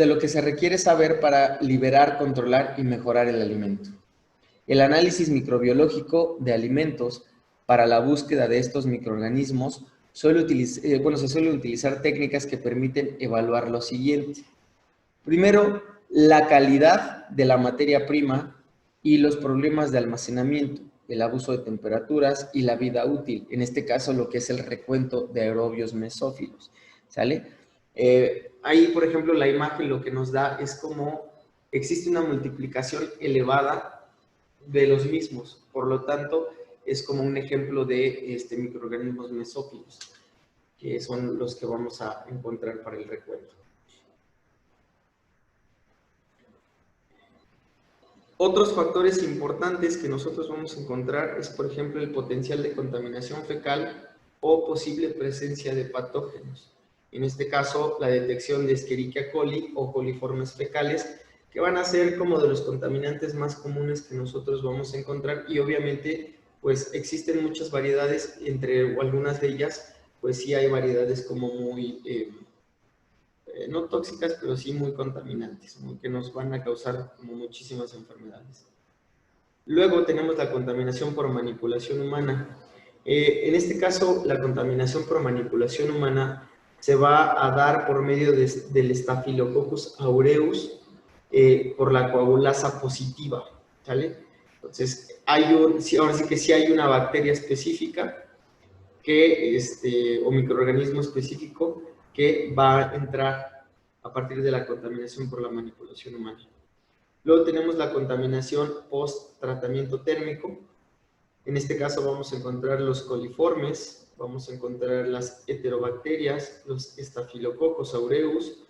lo que se requiere saber para liberar, controlar y mejorar el alimento. El análisis microbiológico de alimentos para la búsqueda de estos microorganismos se suelen utilizar técnicas que permiten evaluar lo siguiente. Primero, la calidad de la materia prima y los problemas de almacenamiento, el abuso de temperaturas y la vida útil. En este caso, lo que es el recuento de aerobios mesófilos, ¿sale? Ahí, por ejemplo, la imagen lo que nos da es como existe una multiplicación elevada de los mismos. Por lo tanto, es como un ejemplo de microorganismos mesófilos, que son los que vamos a encontrar para el recuento. Otros factores importantes que nosotros vamos a encontrar es, por ejemplo, el potencial de contaminación fecal o posible presencia de patógenos. En este caso, la detección de Escherichia coli o coliformes fecales, que van a ser como de los contaminantes más comunes que nosotros vamos a encontrar, y obviamente pues existen muchas variedades, entre algunas de ellas pues sí hay variedades como muy no tóxicas, pero sí muy contaminantes, que nos van a causar como muchísimas enfermedades. Luego tenemos la contaminación por manipulación humana. En este caso, la contaminación por manipulación humana se va a dar por medio del Staphylococcus aureus, por la coagulasa positiva, ¿sale? Entonces, ahora sí que sí hay una bacteria específica o microorganismo específico que va a entrar a partir de la contaminación por la manipulación humana. Luego tenemos la contaminación post-tratamiento térmico. En este caso vamos a encontrar los coliformes, vamos a encontrar las heterobacterias, los Staphylococcus aureus,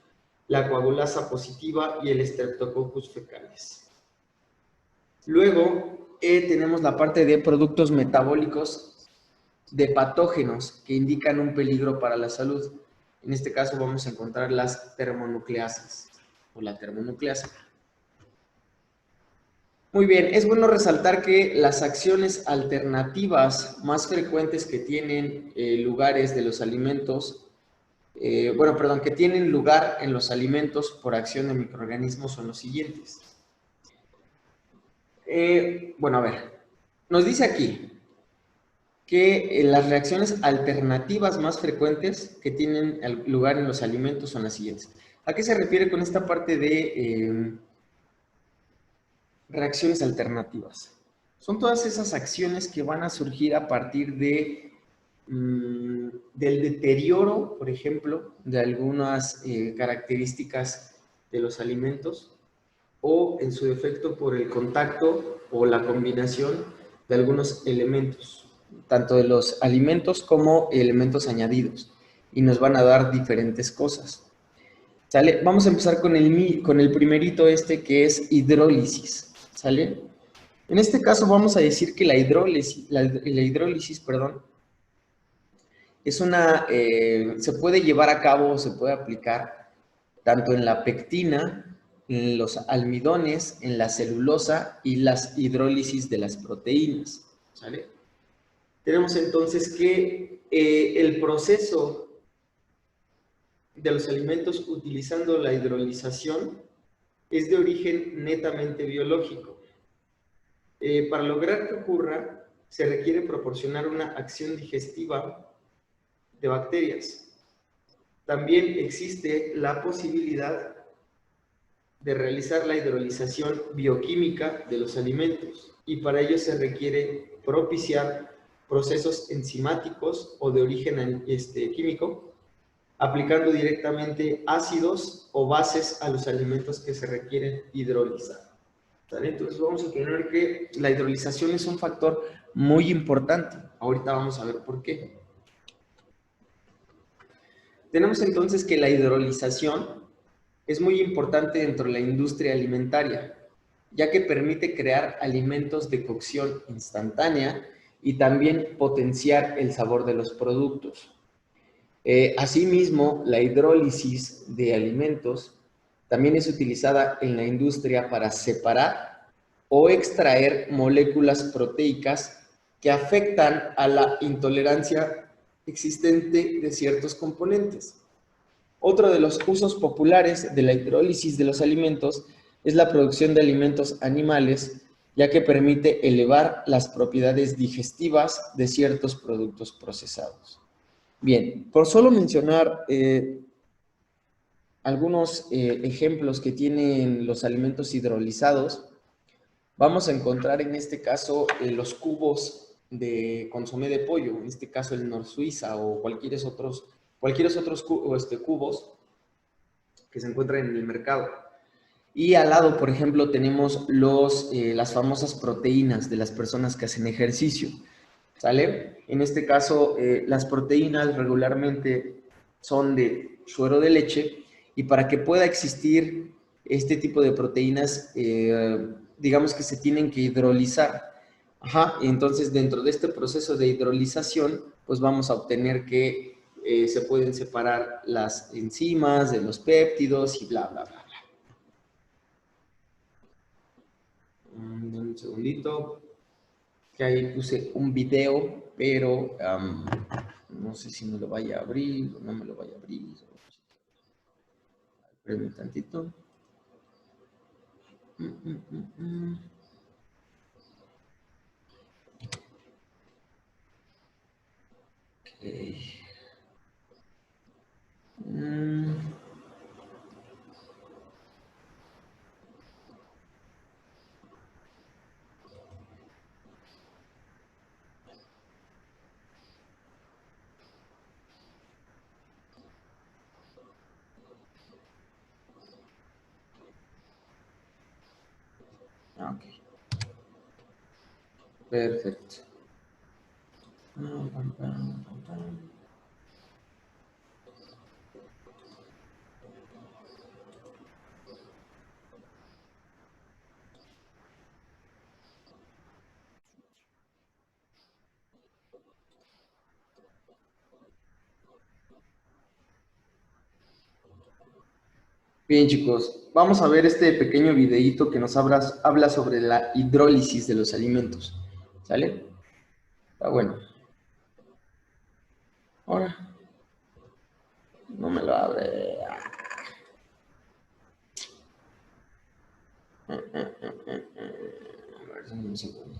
la coagulasa positiva y el Streptococcus fecalis. Luego tenemos la parte de productos metabólicos de patógenos que indican un peligro para la salud. En este caso vamos a encontrar las termonucleasas o la termonucleasa. Muy bien, es bueno resaltar que las acciones alternativas más frecuentes que tienen lugares de los alimentos, que tienen lugar en los alimentos por acción de microorganismos son los siguientes. Nos dice aquí que las reacciones alternativas más frecuentes que tienen lugar en los alimentos son las siguientes. ¿A qué se refiere con esta parte de reacciones alternativas? Son todas esas acciones que van a surgir a partir del deterioro, por ejemplo, de algunas características de los alimentos, o en su defecto por el contacto o la combinación de algunos elementos, tanto de los alimentos como elementos añadidos, y nos van a dar diferentes cosas. ¿Sale? Vamos a empezar con el primerito que es hidrólisis, ¿sale? En este caso vamos a decir que la hidrólisis, perdón, es se puede llevar a cabo o se puede aplicar tanto en la pectina, en los almidones, en la celulosa y las hidrólisis de las proteínas, ¿sale? Tenemos entonces que el proceso de los alimentos utilizando la hidrolización es de origen netamente biológico. Para lograr que ocurra, se requiere proporcionar una acción digestiva de bacterias. También existe la posibilidad de realizar la hidrolización bioquímica de los alimentos y para ello se requiere propiciar procesos enzimáticos o de origen químico, aplicando directamente ácidos o bases a los alimentos que se requieren hidrolizar. ¿Vale? Entonces vamos a tener que la hidrolización es un factor muy importante. Ahorita vamos a ver por qué. Tenemos entonces que la hidrolización es muy importante dentro de la industria alimentaria, ya que permite crear alimentos de cocción instantánea y también potenciar el sabor de los productos. Asimismo, la hidrólisis de alimentos también es utilizada en la industria para separar o extraer moléculas proteicas que afectan a la intolerancia existente de ciertos componentes. Otro de los usos populares de la hidrólisis de los alimentos es la producción de alimentos animales, ya que permite elevar las propiedades digestivas de ciertos productos procesados. Bien, por solo mencionar algunos ejemplos que tienen los alimentos hidrolizados, vamos a encontrar en este caso los cubos de consomé de pollo, en este caso el Nor Suiza o cualquier otros cubos que se encuentran en el mercado. Y al lado, por ejemplo, tenemos las famosas proteínas de las personas que hacen ejercicio, ¿sale? En este caso, las proteínas regularmente son de suero de leche y para que pueda existir este tipo de proteínas, digamos que se tienen que hidrolizar. Ajá, y entonces dentro de este proceso de hidrolización, pues vamos a obtener que se pueden separar las enzimas de los péptidos y bla, bla, bla, bla. Un segundito, que ahí puse un video, pero no sé si me lo vaya a abrir o no me lo vaya a abrir. Espérenme tantito. Okay. Ok. Perfecto. Bien, chicos, vamos a ver este pequeño videíto que nos habla sobre la hidrólisis de los alimentos. ¿Sale? Está bueno. Ahora, no me lo abre. A ver, un segundo.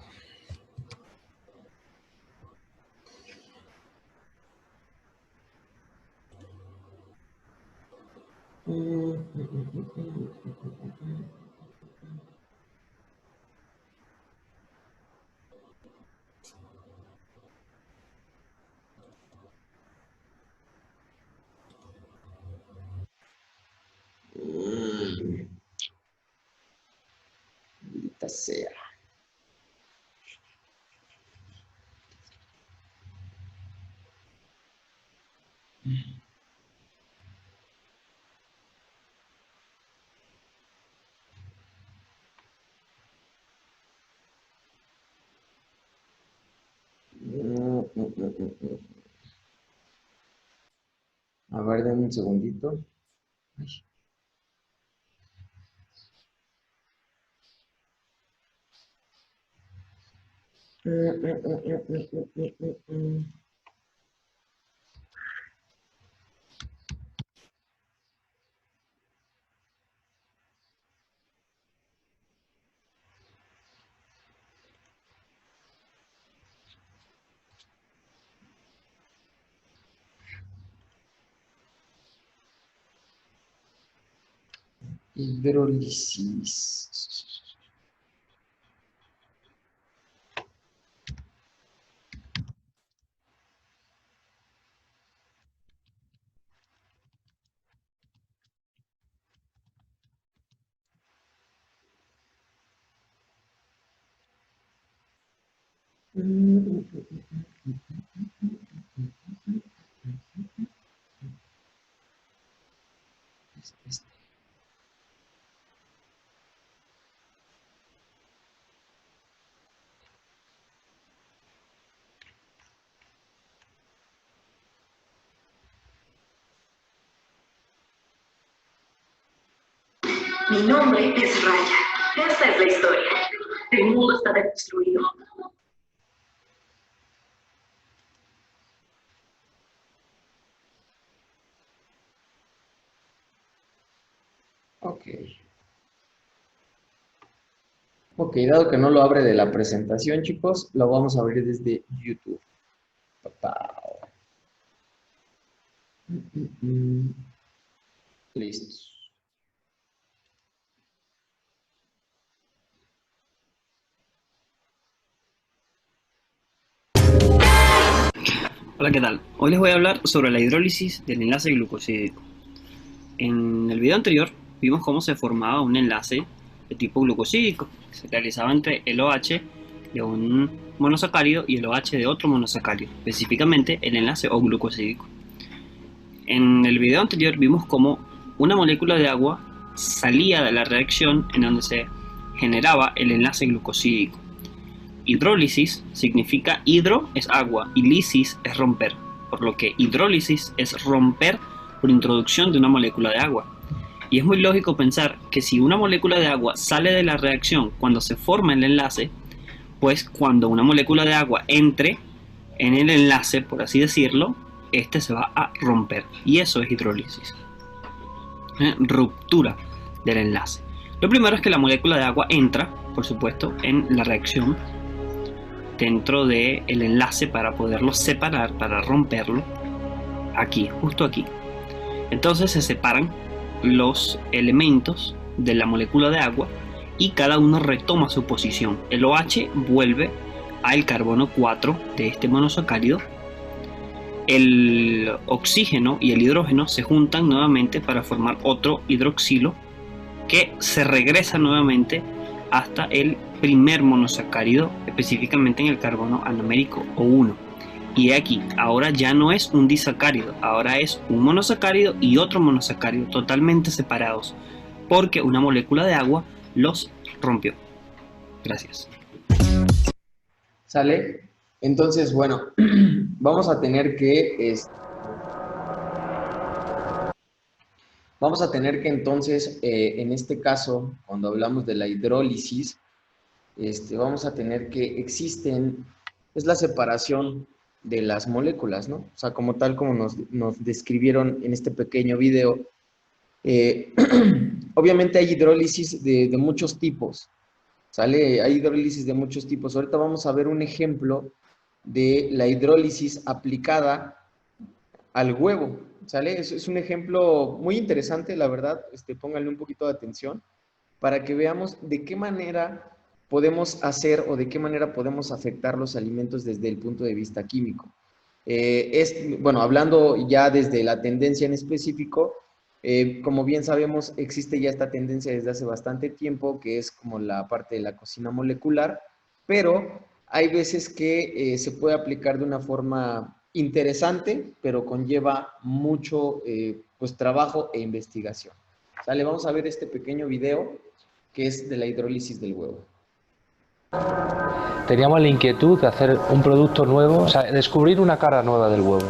Maldita sea. A ver, denme un segundito. Hidrólisis. Mi nombre es Raya. Esta es la historia. El mundo está destruido. Ok. Ok, dado que no lo abre de la presentación, chicos, lo vamos a abrir desde YouTube. Papá. Listo. Hola, ¿qué tal? Hoy les voy a hablar sobre la hidrólisis del enlace glucosídico. En el video anterior vimos cómo se formaba un enlace de tipo glucosídico, que se realizaba entre el OH de un monosacárido y el OH de otro monosacárido, específicamente el enlace O-glucosídico. En el video anterior vimos cómo una molécula de agua salía de la reacción en donde se generaba el enlace glucosídico. Hidrólisis significa hidro es agua y lisis es romper, por lo que hidrólisis es romper por introducción de una molécula de agua. Y es muy lógico pensar que si una molécula de agua sale de la reacción cuando se forma el enlace, pues cuando una molécula de agua entre en el enlace, por así decirlo, este se va a romper. Y eso es hidrólisis. Ruptura del enlace. Lo primero es que la molécula de agua entra, por supuesto, en la reacción dentro del enlace para poderlo separar, para romperlo, aquí, justo aquí. Entonces se separan los elementos de la molécula de agua y cada uno retoma su posición. El OH vuelve al carbono 4 de este monosacárido. El oxígeno y el hidrógeno se juntan nuevamente para formar otro hidroxilo que se regresa nuevamente hasta el primer monosacárido, específicamente en el carbono anomérico O1. Y aquí, ahora ya no es un disacárido, ahora es un monosacárido y otro monosacárido totalmente separados, porque una molécula de agua los rompió. Gracias. ¿Sale? Entonces, bueno, vamos a tener que entonces, en este caso, cuando hablamos de la hidrólisis, vamos a tener que es la separación de las moléculas, ¿no? O sea, como tal como nos describieron en este pequeño video. Obviamente hay hidrólisis de muchos tipos, ¿sale? Hay hidrólisis de muchos tipos. Ahorita vamos a ver un ejemplo de la hidrólisis aplicada al huevo, ¿sale? Es un ejemplo muy interesante, la verdad. Pónganle un poquito de atención para que veamos de qué manera podemos hacer o de qué manera podemos afectar los alimentos desde el punto de vista químico. Bueno, hablando ya desde la tendencia en específico, como bien sabemos, existe ya esta tendencia desde hace bastante tiempo, que es como la parte de la cocina molecular, pero hay veces que se puede aplicar de una forma interesante, pero conlleva mucho pues, trabajo e investigación. ¿Sale? Vamos a ver este pequeño video que es de la hidrólisis del huevo. Teníamos la inquietud de hacer un producto nuevo, o sea, descubrir una cara nueva del huevo.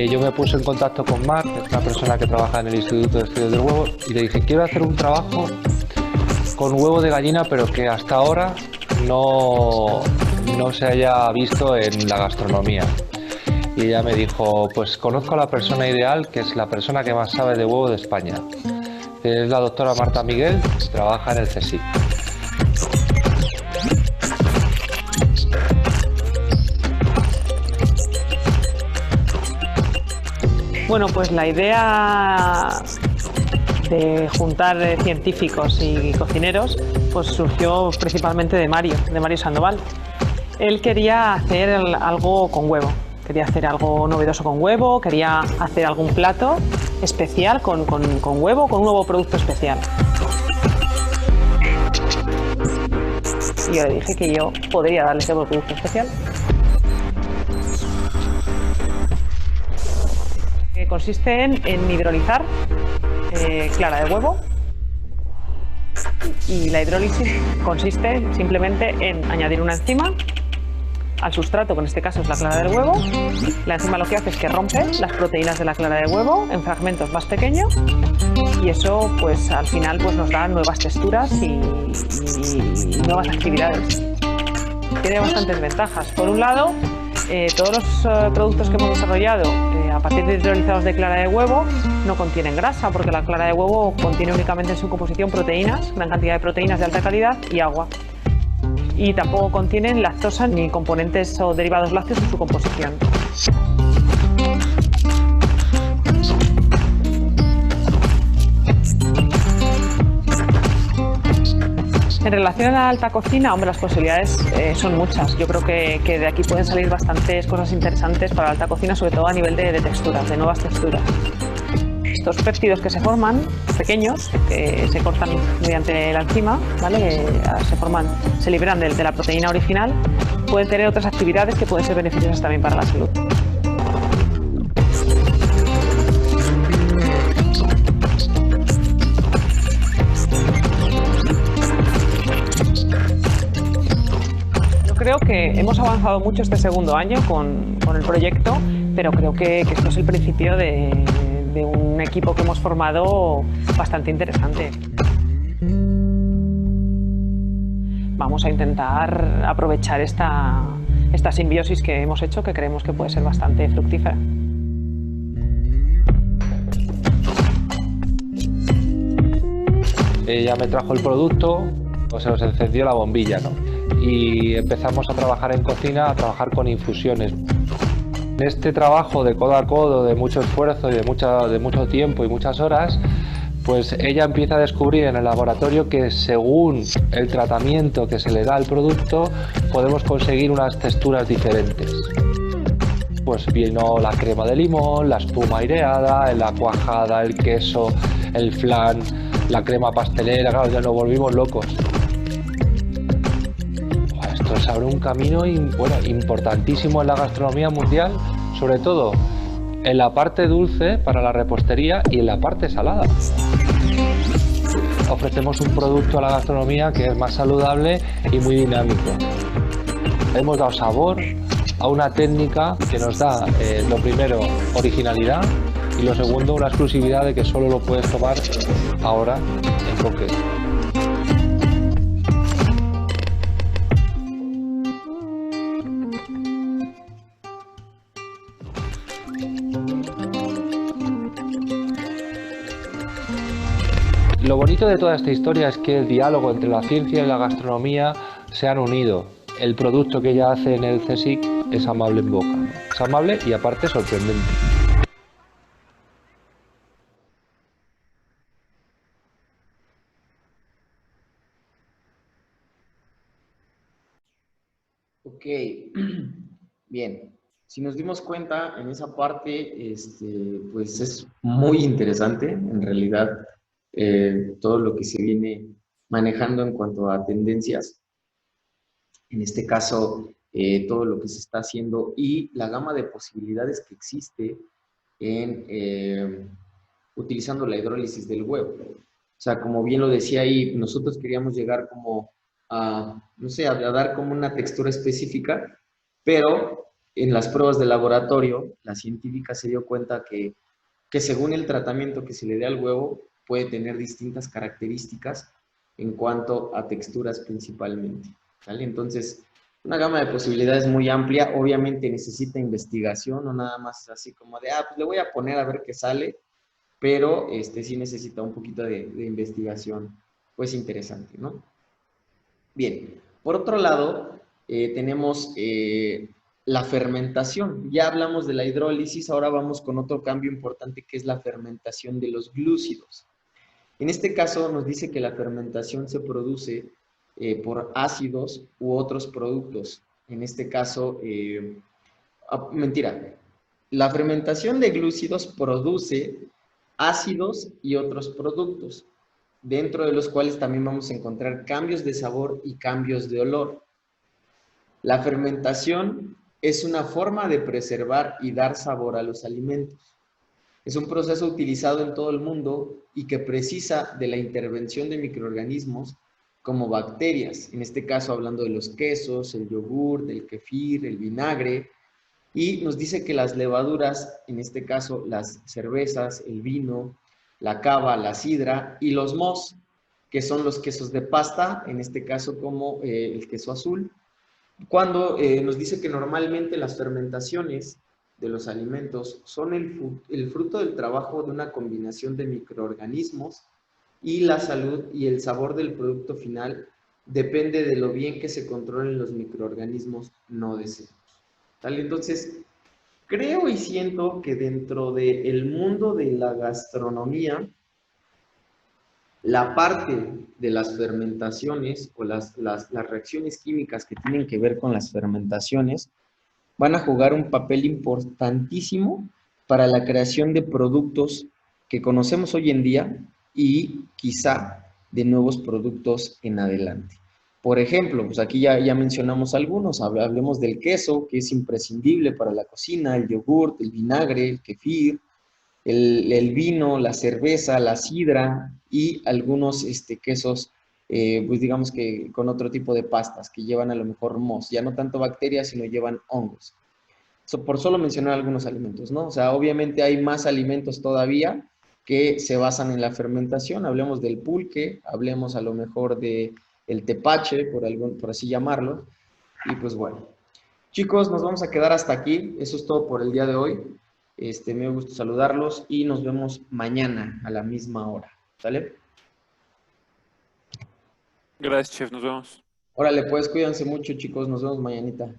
Yo me puse en contacto con Marc, una persona que trabaja en el Instituto de Estudios del Huevo, y le dije, quiero hacer un trabajo con huevo de gallina, pero que hasta ahora no se haya visto en la gastronomía. Y ella me dijo, pues conozco a la persona ideal, que es la persona que más sabe de huevo de España. Es la doctora Marta Miguel, que trabaja en el CSIC. Bueno, pues la idea de juntar científicos y cocineros pues surgió principalmente de Mario Sandoval. Él quería hacer algo con huevo, quería hacer algo novedoso con huevo, quería hacer algún plato especial con huevo, con un nuevo producto especial. Y yo le dije que yo podría darle ese producto especial. Que consiste en hidrolizar clara de huevo, y la hidrólisis consiste simplemente en añadir una enzima al sustrato, que en este caso es la clara del huevo. La enzima lo que hace es que rompe las proteínas de la clara de huevo en fragmentos más pequeños, y eso pues al final pues nos da nuevas texturas y nuevas actividades. Tiene bastantes ventajas. Por un lado, todos los productos que hemos desarrollado a partir de hidrolizados de clara de huevo no contienen grasa, porque la clara de huevo contiene únicamente en su composición proteínas, gran cantidad de proteínas de alta calidad y agua. Y tampoco contienen lactosa ni componentes o derivados lácteos en su composición. En relación a la alta cocina, hombre, las posibilidades son muchas. Yo creo que de aquí pueden salir bastantes cosas interesantes para la alta cocina, sobre todo a nivel de texturas, de nuevas texturas. Estos péptidos que se forman, pequeños, que se cortan mediante la enzima, ¿vale? Se liberan de la proteína original, pueden tener otras actividades que pueden ser beneficiosas también para la salud. Creo que hemos avanzado mucho este segundo año con el proyecto, pero creo que esto es el principio de un equipo que hemos formado bastante interesante. Vamos a intentar aprovechar esta simbiosis que hemos hecho, que creemos que puede ser bastante fructífera. Ella me trajo el producto, pues se nos encendió la bombilla, ¿no? Y empezamos a trabajar en cocina, a trabajar con infusiones. En este trabajo de codo a codo, de mucho esfuerzo y de mucho tiempo y muchas horas, pues ella empieza a descubrir en el laboratorio que según el tratamiento que se le da al producto, podemos conseguir unas texturas diferentes. Pues vino la crema de limón, la espuma aireada, la cuajada, el queso, el flan, la crema pastelera, claro, ya nos volvimos locos. Esto se abre un camino importantísimo en la gastronomía mundial, sobre todo en la parte dulce para la repostería y en la parte salada. Ofrecemos un producto a la gastronomía que es más saludable y muy dinámico. Hemos dado sabor a una técnica que nos da, lo primero, originalidad, y lo segundo, una exclusividad de que solo lo puedes tomar ahora en concreto. Lo bonito de toda esta historia es que el diálogo entre la ciencia y la gastronomía se han unido. el producto que ella hace en el CSIC es amable en boca, ¿no? Es amable y aparte sorprendente. Ok, bien. Si nos dimos cuenta en esa parte, pues es muy interesante en realidad todo lo que se viene manejando en cuanto a tendencias. En este caso, todo lo que se está haciendo y la gama de posibilidades que existe en utilizando la hidrólisis del huevo. O sea, como bien lo decía ahí, nosotros queríamos llegar como a, no sé, a dar como una textura específica, pero en las pruebas de laboratorio, la científica se dio cuenta que según el tratamiento que se le dé al huevo, puede tener distintas características en cuanto a texturas principalmente, ¿vale? Entonces, una gama de posibilidades muy amplia, obviamente necesita investigación, no nada más así como de, pues le voy a poner a ver qué sale, pero sí necesita un poquito de investigación, pues interesante, ¿no? Bien, por otro lado, tenemos la fermentación. Ya hablamos de la hidrólisis, ahora vamos con otro cambio importante que es la fermentación de los glúcidos. En este caso nos dice que la fermentación se produce por ácidos u otros productos. En este caso, mentira, la fermentación de glúcidos produce ácidos y otros productos, dentro de los cuales también vamos a encontrar cambios de sabor y cambios de olor. La fermentación es una forma de preservar y dar sabor a los alimentos. Es un proceso utilizado en todo el mundo y que precisa de la intervención de microorganismos como bacterias, en este caso hablando de los quesos, el yogur, el kefir, el vinagre, y nos dice que las levaduras, en este caso las cervezas, el vino, la cava, la sidra y los mohs, que son los quesos de pasta, en este caso como el queso azul, cuando nos dice que normalmente las fermentaciones de los alimentos son el fruto del trabajo de una combinación de microorganismos y la salud y el sabor del producto final depende de lo bien que se controlen los microorganismos no deseados. ¿Vale? Entonces, creo y siento que dentro del mundo de la gastronomía, la parte de las fermentaciones o las reacciones químicas que tienen que ver con las fermentaciones van a jugar un papel importantísimo para la creación de productos que conocemos hoy en día y quizá de nuevos productos en adelante. Por ejemplo, pues aquí ya mencionamos algunos, hablemos del queso, que es imprescindible para la cocina, el yogur, el vinagre, el kefir, el vino, la cerveza, la sidra y algunos quesos, pues digamos que con otro tipo de pastas que llevan a lo mejor mohos, ya no tanto bacterias, sino llevan hongos. Por solo mencionar algunos alimentos, ¿no? O sea, obviamente hay más alimentos todavía que se basan en la fermentación. Hablemos del pulque, hablemos a lo mejor de el tepache, por así llamarlo. Y pues bueno. Chicos, nos vamos a quedar hasta aquí. Eso es todo por el día de hoy. Me gusta saludarlos y nos vemos mañana a la misma hora. ¿Sale? Gracias, chef. Nos vemos. Órale, pues cuídense mucho, chicos. Nos vemos mañanita.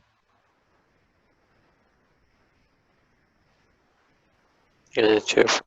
Gracias, chef.